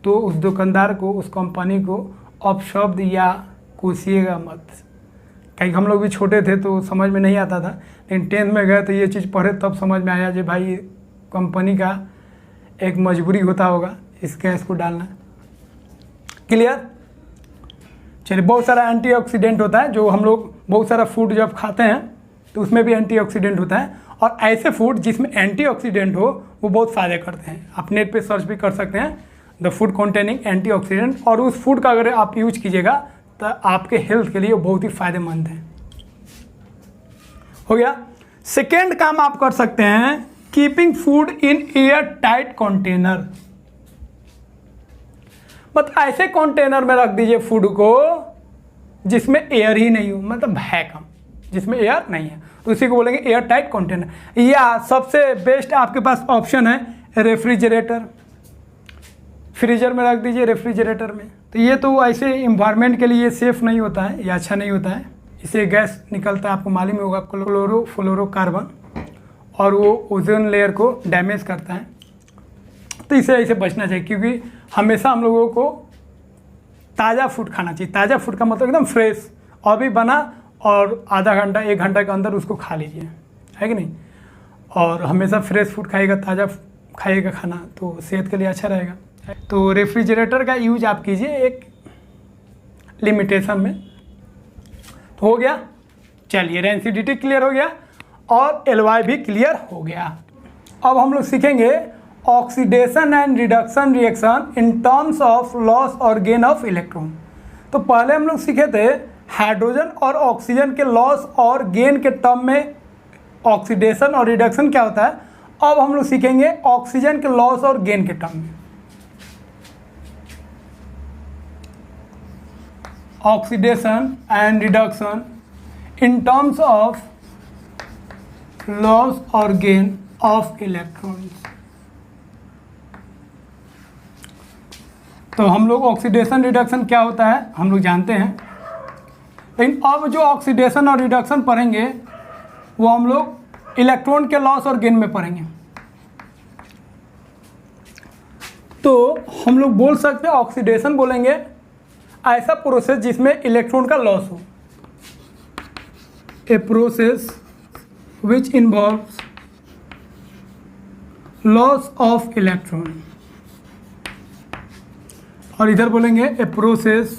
तो उस दुकानदार को, उस कंपनी को अपशब्द या कोसिएगा मत। कहीं हम लोग भी छोटे थे तो समझ में नहीं आता था, लेकिन 10th में गए तो ये चीज़ पढ़े तब समझ में आया कि भाई कंपनी का एक मजबूरी होता होगा इस गैस को डालना। क्लियर। चलिए, बहुत सारा एंटीऑक्सीडेंट होता है, जो हम लोग बहुत सारा फूड जब खाते हैं तो उसमें भी एंटीऑक्सीडेंट होता है, और ऐसे फूड जिसमें एंटीऑक्सीडेंट हो वो बहुत फ़ायदे करते हैं। आप नेट पे सर्च भी कर सकते हैं, द फूड कंटेनिंग एंटीऑक्सीडेंट, और उस फूड का अगर आप यूज कीजिएगा तो आपके हेल्थ के लिए बहुत ही फायदेमंद है। हो गया। सेकेंड काम आप कर सकते हैं, keeping food in air tight container. मतलब ऐसे कंटेनर में रख दीजिए फूड को जिसमें एयर ही नहीं हो, मतलब वैक्यूम, जिसमें एयर नहीं है, तो उसी को बोलेंगे एयर टाइट कंटेनर। या सबसे बेस्ट आपके पास ऑप्शन है रेफ्रिजरेटर। फ्रीजर में रख दीजिए, रेफ्रिजरेटर में। तो ये तो ऐसे इन्वायरमेंट के लिए सेफ़ नहीं होता है या अच्छा नहीं होता है। इससे गैस निकलता है, आपको मालूम होगा, क्लोरोफ्लोरोकार्बन, और वो ओजोन लेयर को डैमेज करता है। तो इसे ऐसे बचना चाहिए, क्योंकि हमेशा हम लोगों को ताज़ा फूड खाना चाहिए। ताज़ा फूड का मतलब एकदम फ्रेश, अभी बना और आधा घंटा 1 घंटा के अंदर उसको खा लीजिए, है कि नहीं। और हमेशा फ्रेश फूड खाइएगा, ताज़ा खाइएगा खाना, तो सेहत के लिए अच्छा रहेगा। तो रेफ्रिजरेटर का यूज आप कीजिए एक लिमिटेशन में। तो हो गया। चलिए, रैंसिडिटी क्लियर हो गया और एलवाई भी क्लियर हो गया। अब हम लोग सीखेंगे oxidation and reduction reaction in terms of loss और गेन ऑफ इलेक्ट्रॉन। तो पहले हम लोग सीखे थे हाइड्रोजन और ऑक्सीजन के लॉस और गेन के टर्म में ऑक्सीडेशन और रिडक्शन क्या होता है। अब हम लोग सीखेंगे ऑक्सीजन के लॉस और गेन के टर्म में। Oxidation and reduction in terms of loss और गेन ऑफ इलेक्ट्रॉन्स। तो हम लोग ऑक्सीडेशन रिडक्शन क्या होता है हम लोग जानते हैं, लेकिन अब जो ऑक्सीडेशन और रिडक्शन पढ़ेंगे वो हम लोग इलेक्ट्रॉन के लॉस और गेन में पढ़ेंगे। तो हम लोग बोल सकते हैं ऑक्सीडेशन बोलेंगे ऐसा प्रोसेस जिसमें इलेक्ट्रॉन का लॉस हो, a process which involves loss of electron. और इधर बोलेंगे a process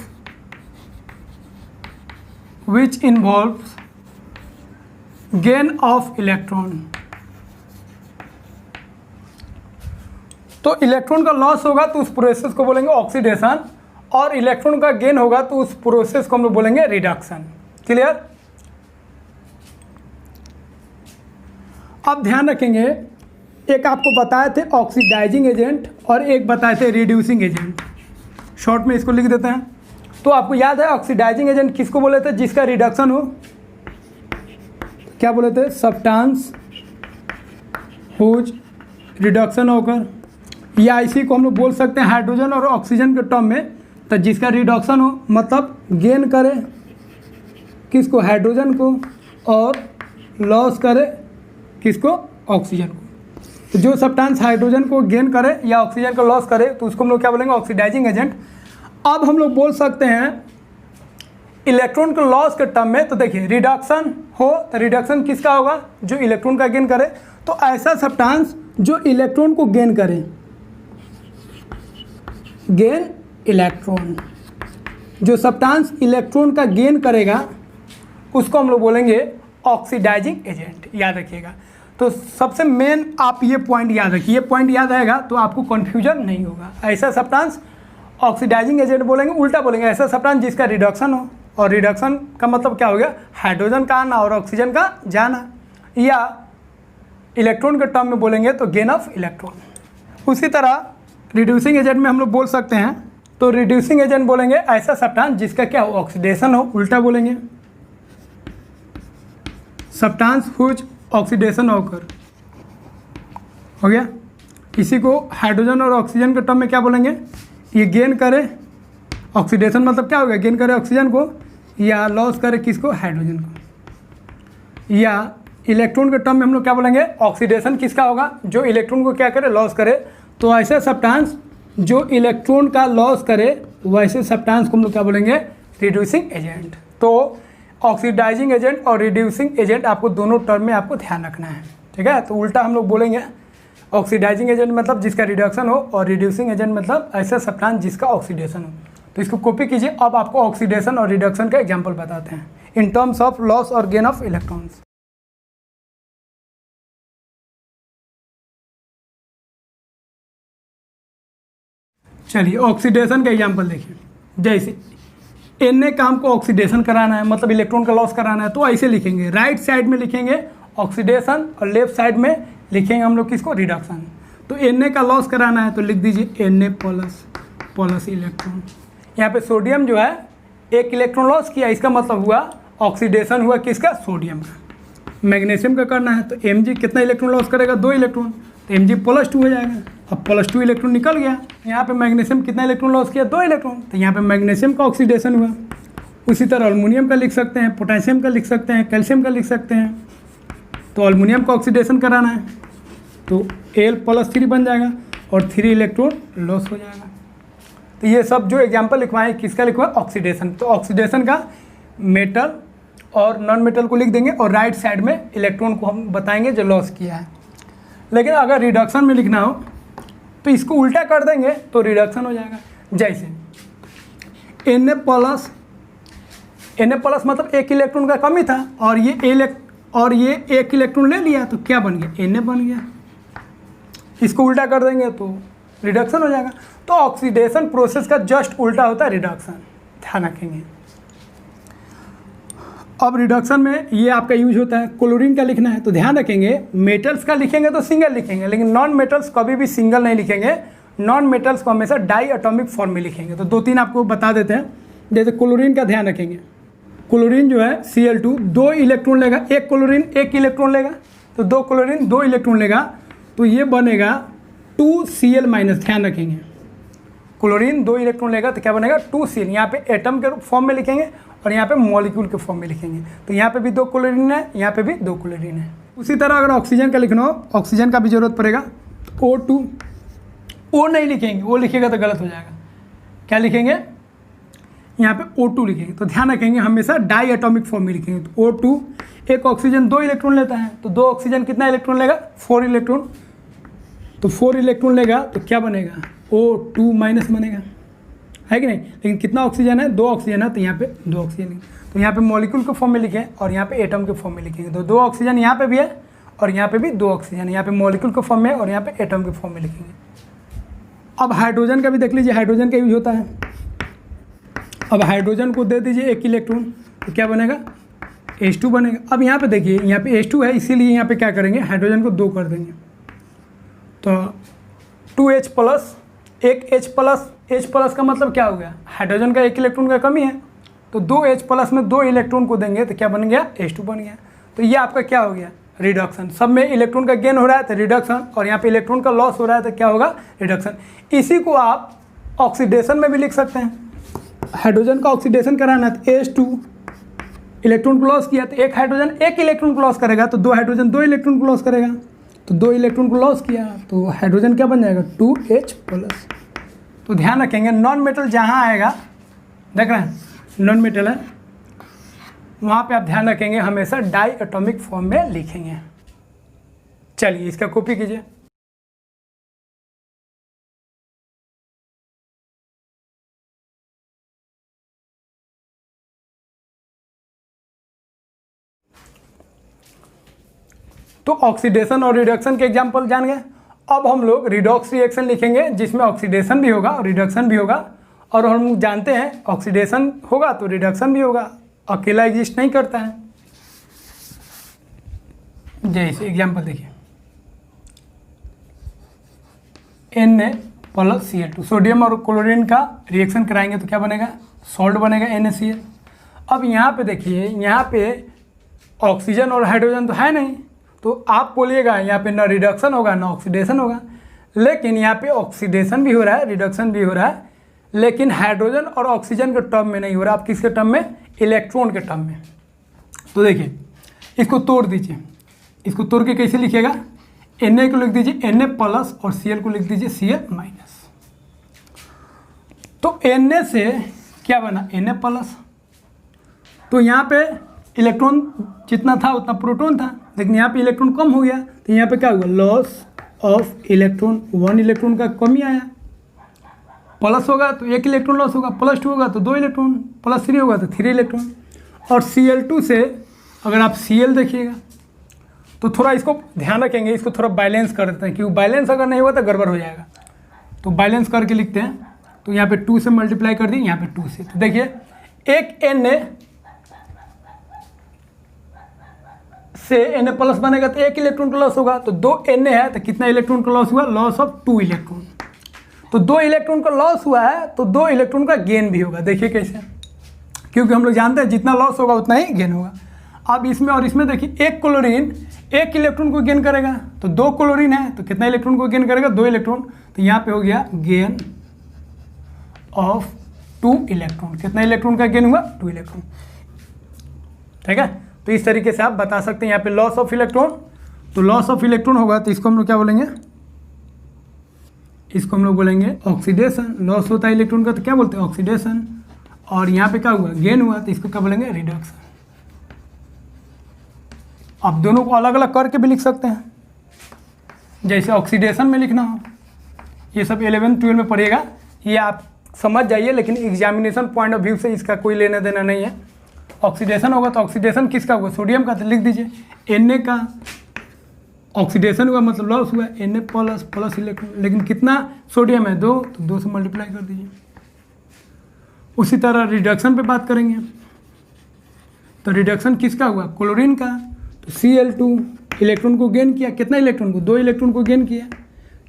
which involves gain of electron. तो इलेक्ट्रॉन का लॉस होगा तो उस प्रोसेस को बोलेंगे ऑक्सीडेशन, और इलेक्ट्रॉन का गेन होगा तो उस प्रोसेस को हम लोग बोलेंगे रिडक्शन। क्लियर? अब ध्यान रखेंगे, एक आपको बताए थे ऑक्सीडाइजिंग एजेंट और एक बताए थे रिड्यूसिंग एजेंट। शॉर्ट में इसको लिख देते हैं। तो आपको याद है ऑक्सीडाइजिंग एजेंट किसको बोले थे? जिसका रिडक्शन हो। क्या बोले थे? सब्सटेंस हुज रिडक्शन होकर, या इसी को हम लोग बोल सकते हैं हाइड्रोजन और ऑक्सीजन के टर्म में, तो जिसका रिडक्शन हो मतलब गेन करे किसको? हाइड्रोजन को, और लॉस करे किसको? ऑक्सीजन को। तो जो सब्सटेंस हाइड्रोजन को गेन करे या ऑक्सीजन को लॉस करे तो उसको हम लोग क्या बोलेंगे? Oxidising agent. अब हम लोग बोल सकते हैं इलेक्ट्रॉन के लॉस के टर्म में, तो देखिए रिडक्शन हो तो रिडक्शन किसका होगा? जो इलेक्ट्रॉन का गेन करे। तो ऐसा सब्सटेंस जो इलेक्ट्रॉन को गेन करे, गेन इलेक्ट्रॉन, जो सब्सटेंस इलेक्ट्रॉन का गेन करेगा उसको हम लोग बोलेंगे ऑक्सीडाइजिंग एजेंट। याद रखिएगा। तो सबसे मेन आप ये पॉइंट याद रखिए, ये पॉइंट याद आएगा तो आपको कन्फ्यूजन नहीं होगा। ऐसा सब्सटेंस ऑक्सीडाइजिंग एजेंट बोलेंगे, उल्टा बोलेंगे ऐसा सब्सटेंस जिसका रिडक्शन हो, और रिडक्शन का मतलब क्या हो गया? हाइड्रोजन का आना और ऑक्सीजन का जाना। या इलेक्ट्रॉन के टर्म में बोलेंगे तो गेन ऑफ इलेक्ट्रॉन। उसी तरह रिड्यूसिंग एजेंट में हम लोग बोल सकते हैं, तो रिड्यूसिंग एजेंट बोलेंगे ऐसा सब्सटेंस जिसका क्या हो? ऑक्सीडेशन हो। उल्टा बोलेंगे सब्सटेंस हुज ऑक्सीडेशन होकर, हो गया। इसी को हाइड्रोजन और ऑक्सीजन के टर्म में क्या बोलेंगे? ये गेन करे, ऑक्सीडेशन मतलब क्या हो गया? गेन करे ऑक्सीजन को, या लॉस करे किसको? हाइड्रोजन को। या इलेक्ट्रॉन के टर्म में हम लोग क्या बोलेंगे? ऑक्सीडेशन किसका होगा? जो इलेक्ट्रॉन को क्या करे? लॉस करे। तो ऐसे सब्सटेंस जो इलेक्ट्रॉन का लॉस करे वैसे सब्सटेंस को हम लोग क्या बोलेंगे? Reducing agent. तो ऑक्सीडाइजिंग एजेंट और रिड्यूसिंग एजेंट आपको दोनों टर्म में आपको ध्यान रखना है, ठीक है। तो उल्टा हम लोग बोलेंगे ऑक्सीडाइजिंग एजेंट मतलब जिसका रिडक्शन हो, और रिड्यूसिंग एजेंट मतलब ऐसा सब्सटेंस जिसका ऑक्सीडेशन हो। तो इसको कॉपी कीजिए। अब आपको ऑक्सीडेशन और रिडक्शन का एग्जाम्पल बताते हैं इन टर्म्स ऑफ लॉस और गेन ऑफ इलेक्ट्रॉन्स। चलिए ऑक्सीडेशन का एग्जाम्पल देखिए। जैसे Na का हमको ऑक्सीडेशन कराना है, मतलब इलेक्ट्रॉन का लॉस कराना है, तो ऐसे लिखेंगे। राइट साइड में लिखेंगे ऑक्सीडेशन और लेफ्ट साइड में लिखेंगे हम लोग किसको? रिडक्शन। तो Na का लॉस कराना है तो लिख दीजिए Na प्लस इलेक्ट्रॉन। यहाँ पे सोडियम जो है एक इलेक्ट्रॉन लॉस किया, इसका मतलब हुआ ऑक्सीडेशन हुआ किसका? सोडियम का। मैग्नीशियम का करना है तो Mg कितना इलेक्ट्रॉन लॉस करेगा? 2 इलेक्ट्रॉन, तो Mg+2 हो जाएगा। अब +2 इलेक्ट्रॉन निकल गया। यहाँ पे मैग्नीशियम कितना इलेक्ट्रॉन लॉस किया? 2 इलेक्ट्रॉन, तो यहाँ पे मैग्नीशियम का ऑक्सीडेशन हुआ। उसी तरह एल्युमिनियम का लिख सकते हैं, पोटेशियम का लिख सकते हैं, कैल्शियम का लिख सकते हैं। तो एल्युमिनियम का ऑक्सीडेशन कराना है तो Al+3 बन जाएगा और 3 इलेक्ट्रॉन लॉस हो जाएगा। तो ये सब जो एग्जाम्पल लिखवाएं किसका लिखवाएं? ऑक्सीडेशन। तो ऑक्सीडेशन का मेटल और नॉन मेटल को लिख देंगे और राइट साइड में इलेक्ट्रॉन को हम बताएंगे जो लॉस किया है। लेकिन अगर रिडक्शन में लिखना हो तो इसको उल्टा कर देंगे तो रिडक्शन हो जाएगा। जैसे Na प्लस मतलब एक इलेक्ट्रॉन का कमी था और ये एक इलेक्ट्रॉन ले लिया तो क्या बन गया? Na बन गया। इसको उल्टा कर देंगे तो रिडक्शन हो जाएगा। तो ऑक्सीडेशन प्रोसेस का जस्ट उल्टा होता है रिडक्शन, ध्यान रखेंगे। अब रिडक्शन में ये आपका यूज होता है। क्लोरीन का लिखना है तो ध्यान रखेंगे, मेटल्स का लिखेंगे तो सिंगल लिखेंगे, लेकिन नॉन मेटल्स कभी भी सिंगल नहीं लिखेंगे। नॉन मेटल्स को हमेशा डाई एटॉमिक फॉर्म में लिखेंगे। तो 2-3 आपको बता देते हैं। जैसे क्लोरीन का ध्यान रखेंगे, क्लोरीन जो है Cl2 2 इलेक्ट्रॉन लेगा, एक क्लोरीन 1 इलेक्ट्रॉन लेगा, तो 2 क्लोरीन 2 इलेक्ट्रॉन लेगा, तो ये बनेगा 2Cl-। ध्यान रखेंगे क्लोरीन 2 इलेक्ट्रॉन लेगा तो क्या बनेगा? 2Cl। यहाँ पे एटम के फॉर्म में लिखेंगे और यहाँ पे मॉलिक्यूल के फॉर्म में लिखेंगे। तो यहाँ पे भी 2 क्लोरीन है, यहाँ पे भी 2 क्लोरीन है। उसी तरह अगर ऑक्सीजन का लिखना हो, ऑक्सीजन का भी जरूरत पड़ेगा तो O2, O नहीं लिखेंगे, O लिखेगा तो गलत हो जाएगा। क्या लिखेंगे? यहाँ पे O2 लिखेंगे। तो ध्यान रखेंगे हमेशा डाई एटॉमिक फॉर्म में लिखेंगे। तो O2, एक ऑक्सीजन 2 इलेक्ट्रॉन लेता है तो 2 ऑक्सीजन कितना इलेक्ट्रॉन लेगा? 4 इलेक्ट्रॉन। तो 4 इलेक्ट्रॉन लेगा तो क्या बनेगा? O2- बनेगा। है कि नहीं। लेकिन कितना ऑक्सीजन है, 2 ऑक्सीजन है, तो यहाँ पे 2 ऑक्सीजन। तो यहाँ पे मॉलिक्यूल के फॉर्म में लिखे और यहाँ पे एटम के फॉर्म में लिखेंगे। तो 2 ऑक्सीजन यहाँ पे भी है और यहाँ पे भी 2 ऑक्सीजन, यहाँ पे मॉलिक्यूल के फॉर्म में और यहाँ पे एटम के फॉर्म में लिखेंगे। अब हाइड्रोजन का भी देख लीजिए, हाइड्रोजन का यूज होता है। अब हाइड्रोजन को दे दीजिए 1 इलेक्ट्रॉन, तो क्या बनेगा, H2 बनेगा। अब यहाँ पे देखिए, यहाँ पे H2 है, इसीलिए यहाँ पे क्या करेंगे, हाइड्रोजन को 2 कर देंगे। तो 2H प्लस, एक H प्लस का मतलब क्या हो गया, हाइड्रोजन का 1 इलेक्ट्रॉन का कमी है, तो 2H प्लस में 2 इलेक्ट्रॉन को देंगे तो क्या बन गया, H2 बन गया। तो ये आपका क्या हो गया, रिडक्शन। सब में इलेक्ट्रॉन का गेन हो रहा है तो रिडक्शन, और यहाँ पे इलेक्ट्रॉन का लॉस हो रहा है तो क्या होगा, रिडक्शन। इसी को आप ऑक्सीडेशन में भी लिख सकते हैं। हाइड्रोजन का ऑक्सीडेशन कराना है तो H2 इलेक्ट्रॉन को लॉस किया तो एक हाइड्रोजन 1 इलेक्ट्रॉन को लॉस करेगा, तो 2 हाइड्रोजन 2 इलेक्ट्रॉन को लॉस करेगा, तो 2 इलेक्ट्रॉन को लॉस किया तो हाइड्रोजन क्या बन जाएगा, 2H प्लस। तो ध्यान रखेंगे, नॉन मेटल जहाँ आएगा, देख रहे हैं नॉन मेटल है, वहाँ पे आप ध्यान रखेंगे हमेशा डाई एटॉमिक फॉर्म में लिखेंगे। चलिए इसका कॉपी कीजिए। तो ऑक्सीडेशन और रिडक्शन के एग्जाम्पल जान गए। अब हम लोग रिडॉक्स रिएक्शन लिखेंगे जिसमें ऑक्सीडेशन भी होगा और रिडक्शन भी होगा। और हम जानते हैं ऑक्सीडेशन होगा तो रिडक्शन भी होगा, अकेला एग्जिस्ट नहीं करता है। जैसे एग्जाम्पल देखिए, Na+Cl2, सोडियम और क्लोरीन का रिएक्शन कराएंगे तो क्या बनेगा, सॉल्ट बनेगा NaCl। अब यहाँ पे देखिए, यहाँ पे ऑक्सीजन और हाइड्रोजन तो है नहीं, तो आप बोलिएगा यहाँ पे ना रिडक्शन होगा ना ऑक्सीडेशन होगा। लेकिन यहाँ पे ऑक्सीडेशन भी हो रहा है, रिडक्शन भी हो रहा है, लेकिन हाइड्रोजन और ऑक्सीजन के टर्म में नहीं हो रहा। आप किसके टर्म में, इलेक्ट्रॉन के टर्म में। तो देखिए इसको तोड़ दीजिए, इसको तोड़ के कैसे लिखिएगा, Na को लिख दीजिए Na प्लस और Cl को लिख दीजिए Cl माइनस। तो Na से क्या बना, Na प्लस। तो यहाँ पे इलेक्ट्रॉन जितना था उतना प्रोटॉन था, लेकिन यहाँ पे इलेक्ट्रॉन कम हो गया, तो यहाँ पे क्या हुआ, लॉस ऑफ इलेक्ट्रॉन, 1 इलेक्ट्रॉन का कमी आया। प्लस होगा तो 1 इलेक्ट्रॉन लॉस होगा, +2 होगा तो 2 इलेक्ट्रॉन, +3 होगा तो 3 इलेक्ट्रॉन। और Cl2 से अगर आप Cl देखिएगा तो थोड़ा इसको ध्यान रखेंगे, इसको थोड़ा बैलेंस कर देते हैं, क्योंकि बैलेंस अगर नहीं हुआ तो गड़बड़ हो जाएगा। तो बैलेंस करके लिखते हैं, तो यहाँ पे 2 से मल्टीप्लाई कर दिए, यहाँ पे 2 से। तो देखिए एक Na से Na प्लस बनेगा तो 1 इलेक्ट्रॉन का लॉस होगा, तो 2 Na है तो कितना इलेक्ट्रॉन का लॉस हुआ, लॉस ऑफ 2 इलेक्ट्रॉन। तो 2 इलेक्ट्रॉन का लॉस हुआ है तो 2 इलेक्ट्रॉन का गेन भी होगा। देखिए कैसे, क्योंकि हम लोग जानते हैं जितना लॉस होगा उतना ही गेन होगा। अब इसमें और इसमें देखिए, एक क्लोरीन 1 इलेक्ट्रॉन को गेन करेगा, तो 2 क्लोरीन है तो कितना इलेक्ट्रॉन को गेन करेगा, 2 इलेक्ट्रॉन। तो यहाँ पे हो गया गेन ऑफ 2 इलेक्ट्रॉन। कितना इलेक्ट्रॉन का गेन हुआ, 2 इलेक्ट्रॉन। ठीक है, तो इस तरीके से आप बता सकते हैं। यहाँ पे लॉस ऑफ इलेक्ट्रॉन, तो लॉस ऑफ इलेक्ट्रॉन होगा तो इसको हम लोग क्या बोलेंगे, इसको हम लोग बोलेंगे ऑक्सीडेशन। लॉस होता है इलेक्ट्रॉन का तो क्या बोलते हैं, ऑक्सीडेशन। और यहाँ पे क्या हुआ, गेन हुआ, तो इसको क्या बोलेंगे, रिडक्शन। आप दोनों को अलग अलग करके भी लिख सकते हैं, जैसे ऑक्सीडेशन में लिखना हो। ये सब 11th-12 में पढ़िएगा, ये आप समझ जाइए, लेकिन एग्जामिनेशन पॉइंट ऑफ व्यू से इसका कोई लेना देना नहीं है। ऑक्सीडेशन होगा तो ऑक्सीडेशन किसका हुआ, सोडियम का, तो लिख दीजिए Na का ऑक्सीडेशन हुआ मतलब लॉस हुआ, Na प्लस इलेक्ट्रॉन, लेकिन कितना सोडियम है, 2, तो 2 से मल्टीप्लाई कर दीजिए। उसी तरह रिडक्शन पे बात करेंगे, तो रिडक्शन किसका हुआ, क्लोरीन का, तो Cl2 इलेक्ट्रॉन को गेन किया, कितना इलेक्ट्रॉन को, 2 इलेक्ट्रॉन को गेन किया,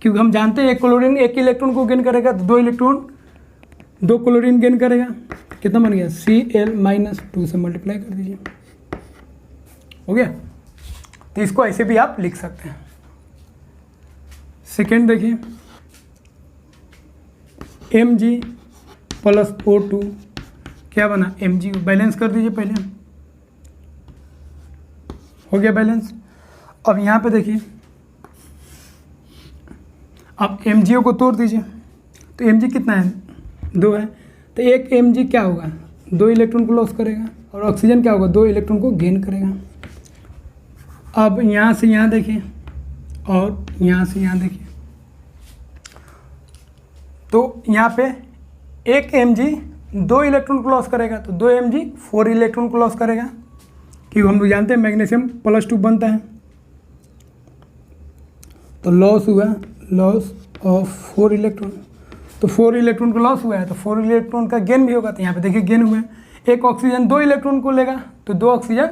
क्योंकि हम जानते हैं क्लोरीन 1 इलेक्ट्रॉन को गेन करेगा तो 2 क्लोरीन गेन करेगा, कितना बन गया, Cl-2 से मल्टीप्लाई कर दीजिए, हो गया। तो इसको ऐसे भी आप लिख सकते हैं। सेकेंड देखिए, Mg प्लस O2 क्या बना, Mg, बैलेंस कर दीजिए पहले, हो गया बैलेंस। अब यहाँ पे देखिए, अब MgO को तोड़ दीजिए, तो Mg कितना है, 2 है, तो एक Mg क्या होगा, 2 इलेक्ट्रॉन को लॉस करेगा, और ऑक्सीजन क्या होगा, 2 इलेक्ट्रॉन को गेन करेगा। अब यहाँ से यहाँ देखिए और यहाँ से यहाँ देखिए, तो यहाँ पे 1 mg 2 इलेक्ट्रॉन को लॉस करेगा, तो 2 mg 4 इलेक्ट्रॉन को लॉस करेगा, क्योंकि हम लोग जानते हैं मैग्नीशियम +2 बनता है। तो लॉस हुआ, लॉस ऑफ 4 इलेक्ट्रॉन, तो 4 इलेक्ट्रॉन को लॉस हुआ है, तो 4 इलेक्ट्रॉन का गेन भी होगा। तो यहाँ पे देखिए गेन हुआ है, एक ऑक्सीजन 2 इलेक्ट्रॉन को लेगा, तो 2 ऑक्सीजन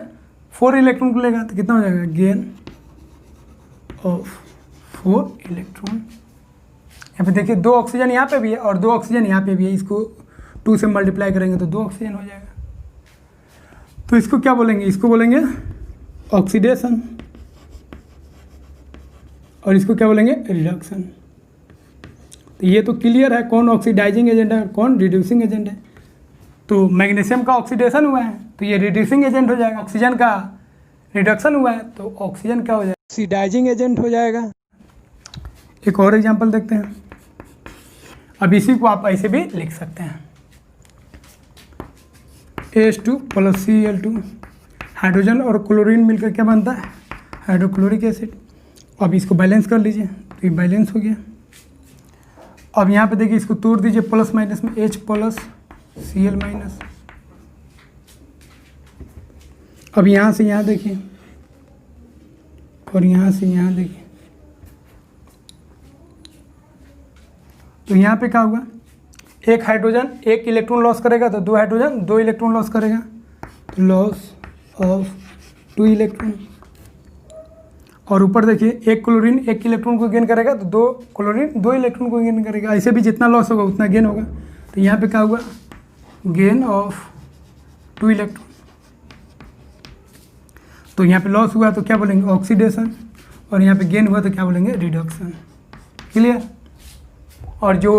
4 इलेक्ट्रॉन को लेगा, तो कितना हो जाएगा, गेन ऑफ 4 इलेक्ट्रॉन। यहाँ पे देखिए 2 ऑक्सीजन यहाँ पे भी है और 2 ऑक्सीजन यहाँ पे भी है, इसको 2 से मल्टीप्लाई करेंगे तो 2 ऑक्सीजन हो जाएगा। तो इसको क्या बोलेंगे, इसको बोलेंगे ऑक्सीडेशन, और इसको क्या बोलेंगे, रिडक्शन। तो ये तो क्लियर है कौन ऑक्सीडाइजिंग एजेंट है, कौन रिड्यूसिंग एजेंट है। तो मैग्नीशियम का ऑक्सीडेशन हुआ है तो ये रिड्यूसिंग एजेंट हो जाएगा, ऑक्सीजन का रिडक्शन हुआ है तो ऑक्सीजन क्या हो जाएगा, ऑक्सीडाइजिंग एजेंट हो जाएगा। एक और एग्जांपल देखते हैं। अब इसी को आप ऐसे भी लिख सकते हैं, H2 + Cl2, हाइड्रोजन और क्लोरीन मिलकर क्या बनता है, हाइड्रोक्लोरिक एसिड। अब इसको बैलेंस कर लीजिए, तो ये बैलेंस हो गया। अब यहाँ पे देखिए इसको तोड़ दीजिए प्लस माइनस में, H + Cl-। अब यहाँ से यहाँ देखिए और यहाँ से यहाँ देखिए, तो यहाँ पे क्या हुआ, एक हाइड्रोजन 1 इलेक्ट्रॉन लॉस करेगा तो 2 हाइड्रोजन 2 इलेक्ट्रॉन लॉस करेगा, तो लॉस ऑफ 2 इलेक्ट्रॉन। और ऊपर देखिए एक क्लोरीन 1 इलेक्ट्रॉन को गेन करेगा तो 2 क्लोरीन 2 इलेक्ट्रॉन को गेन करेगा। ऐसे भी जितना लॉस होगा उतना गेन होगा। तो यहाँ पे क्या हुआ, गेन ऑफ 2 इलेक्ट्रॉन। तो यहाँ पे लॉस हुआ तो क्या बोलेंगे, ऑक्सीडेशन, और यहाँ पे गेन हुआ तो क्या बोलेंगे, रिडक्शन। क्लियर। और जो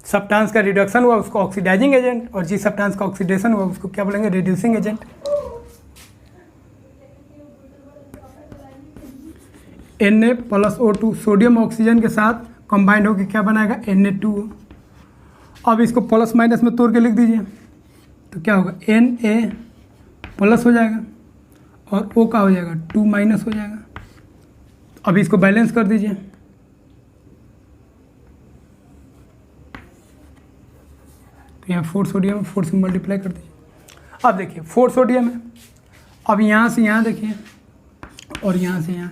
सब्सटेंस का रिडक्शन हुआ उसको ऑक्सीडाइजिंग एजेंट, और जिस सब्सटेंस का ऑक्सीडेशन हुआ उसको क्या बोलेंगे, reducing agent. Na + O2 sodium oxygen के साथ कंबाइंड होकर क्या बनाएगा, Na2। अब इसको प्लस माइनस में तोड़ के लिख दीजिए, तो क्या होगा, Na+ हो जाएगा और O का हो जाएगा 2- हो जाएगा। अब इसको बैलेंस कर दीजिए, तो यहाँ 4 सोडियम 4 से मल्टीप्लाई कर दीजिए। अब देखिए 4 सोडियम है, अब यहाँ से यहाँ देखिए और यहाँ से यहाँ,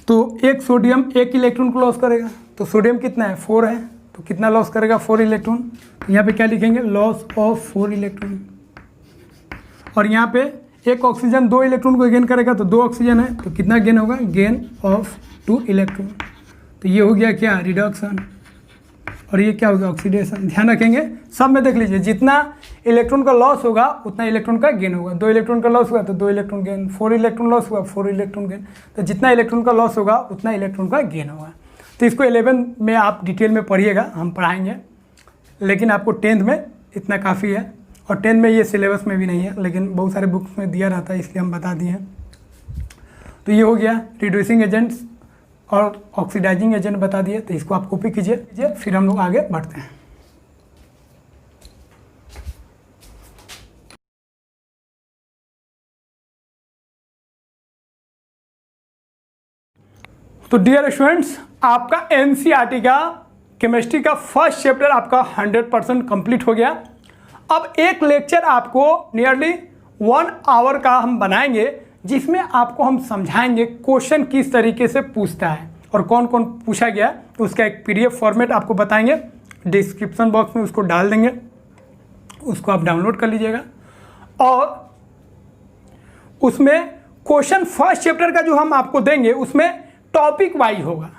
तो एक सोडियम 1 इलेक्ट्रॉन को लॉस करेगा, तो सोडियम कितना है, 4 है, तो कितना लॉस करेगा, 4 इलेक्ट्रॉन। तो यहाँ पे क्या लिखेंगे, लॉस ऑफ 4 इलेक्ट्रॉन। और यहाँ पे एक ऑक्सीजन 2 इलेक्ट्रॉन को गेन करेगा, तो 2 ऑक्सीजन है तो कितना गेन होगा, गेन ऑफ 2 इलेक्ट्रॉन। तो ये हो गया क्या, रिडक्शन, और ये क्या होगा, ऑक्सीडेशन। ध्यान रखेंगे सब में देख लीजिए, जितना इलेक्ट्रॉन का लॉस होगा उतना इलेक्ट्रॉन का गेन होगा। 2 इलेक्ट्रॉन का लॉस हुआ तो 2 इलेक्ट्रॉन गेन, 4 इलेक्ट्रॉन लॉस हुआ 4 इलेक्ट्रॉन गेन। तो जितना इलेक्ट्रॉन का लॉस होगा उतना इलेक्ट्रॉन का गेन होगा। तो इसको 11 में आप डिटेल में पढ़िएगा, हम पढ़ाएंगे, लेकिन आपको 10th में इतना काफ़ी है। और 10th में ये सिलेबस में भी नहीं है, लेकिन बहुत सारे बुक्स में दिया रहता है, इसलिए हम बता दिए हैं। तो ये हो गया रिड्यूसिंग एजेंट्स और ऑक्सीडाइजिंग एजेंट बता दिए। तो इसको आप कॉपी कीजिए, फिर हम लोग आगे बढ़ते हैं। तो डियर स्टूडेंट्स, आपका एनसीईआरटी का केमिस्ट्री का फर्स्ट चैप्टर आपका 100% कंप्लीट हो गया। अब एक लेक्चर आपको नियरली 1 आवर का हम बनाएंगे, जिसमें आपको हम समझाएंगे क्वेश्चन किस तरीके से पूछता है और कौन कौन पूछा गया। तो उसका एक PDF फॉर्मेट आपको बताएंगे, डिस्क्रिप्शन बॉक्स में उसको डाल देंगे, उसको आप डाउनलोड कर लीजिएगा। और उसमें क्वेश्चन फर्स्ट चैप्टर का जो हम आपको देंगे उसमें टॉपिक वाइज होगा,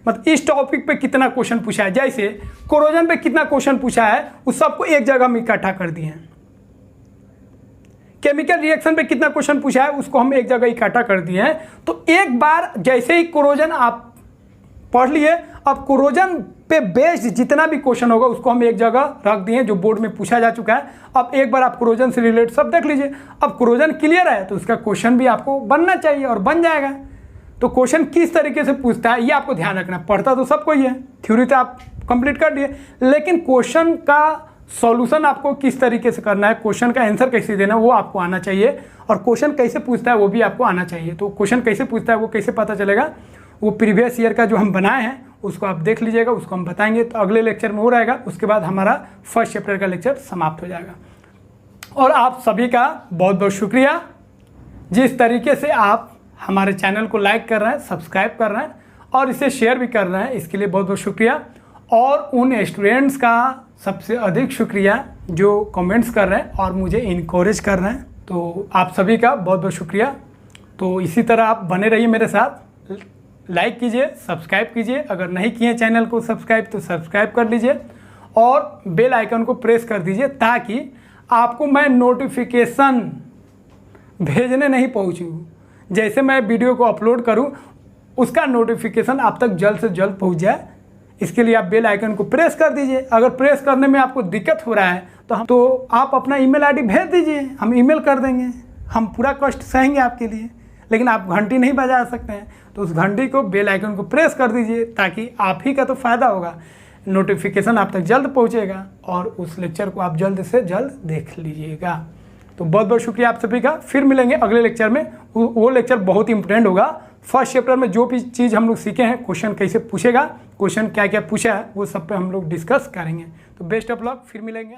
मतलब इस टॉपिक पे कितना क्वेश्चन पूछा है, जैसे कोरोजन पे कितना क्वेश्चन पूछा है उस सबको एक जगह में इकट्ठा कर दिए हैं। केमिकल रिएक्शन पे कितना क्वेश्चन पूछा है उसको हम एक जगह इकट्ठा कर दिए हैं। तो एक बार जैसे ही कोरोजन आप पढ़ लिए, अब कोरोजन पे बेस्ड जितना भी क्वेश्चन होगा उसको हम एक जगह रख दिए जो बोर्ड में पूछा जा चुका है। अब एक बार आप कोरोजन से रिलेटेड सब देख लीजिए। अब कोरोजन क्लियर है तो उसका क्वेश्चन भी आपको बनना चाहिए और बन जाएगा। तो क्वेश्चन किस तरीके से पूछता है ये आपको ध्यान रखना। पढ़ता तो सबको ही है, थ्योरी तो आप कंप्लीट कर दिए, लेकिन क्वेश्चन का सॉल्यूशन आपको किस तरीके से करना है, क्वेश्चन का आंसर कैसे देना वो आपको आना चाहिए, और क्वेश्चन कैसे पूछता है वो भी आपको आना चाहिए। तो क्वेश्चन कैसे पूछता है वो कैसे पता चलेगा, वो प्रीवियस ईयर का जो हम बनाए हैं उसको आप देख लीजिएगा, उसको हम बताएंगे। तो अगले लेक्चर में हो रहेगा, उसके बाद हमारा फर्स्ट चैप्टर का लेक्चर समाप्त हो जाएगा। और आप सभी का बहुत बहुत शुक्रिया, जिस तरीके से आप हमारे चैनल को लाइक कर रहे हैं, सब्सक्राइब कर रहे हैं और इसे शेयर भी कर रहे हैं, इसके लिए बहुत बहुत शुक्रिया। और उन स्टूडेंट्स का सबसे अधिक शुक्रिया जो कमेंट्स कर रहे हैं और मुझे इनकरेज कर रहे हैं, तो आप सभी का बहुत बहुत शुक्रिया। तो इसी तरह आप बने रहिए मेरे साथ, लाइक कीजिए, सब्सक्राइब कीजिए, अगर नहीं किए चैनल को सब्सक्राइब तो सब्सक्राइब कर लीजिए और बेल आइकन को प्रेस कर दीजिए, ताकि आपको मैं नोटिफिकेशन भेजने नहीं पहुँचूँ, जैसे मैं वीडियो को अपलोड करूँ उसका नोटिफिकेशन आप तक जल्द से जल्द पहुँच जाए। इसके लिए आप बेल आइकन को प्रेस कर दीजिए। अगर प्रेस करने में आपको दिक्कत हो रहा है तो आप अपना ईमेल आईडी भेज दीजिए, हम ईमेल कर देंगे, हम पूरा कष्ट सहेंगे आपके लिए। लेकिन आप घंटी नहीं बजा सकते हैं, तो उस घंटी को, बेल आइकन को प्रेस कर दीजिए, ताकि आप ही का तो फ़ायदा होगा, नोटिफिकेशन आप तक जल्द पहुंचेगा और उस लेक्चर को आप जल्द से जल्द देख लीजिएगा। तो बहुत बहुत शुक्रिया आप सभी का। फिर मिलेंगे अगले लेक्चर में। वो लेक्चर बहुत इंपॉर्टेंट होगा। फर्स्ट चैप्टर में जो भी चीज़ हम लोग सीखे हैं, क्वेश्चन कैसे पूछेगा, क्वेश्चन क्या क्या पूछा है, वो सब पे हम लोग डिस्कस करेंगे। तो बेस्ट ऑफ लक, फिर मिलेंगे।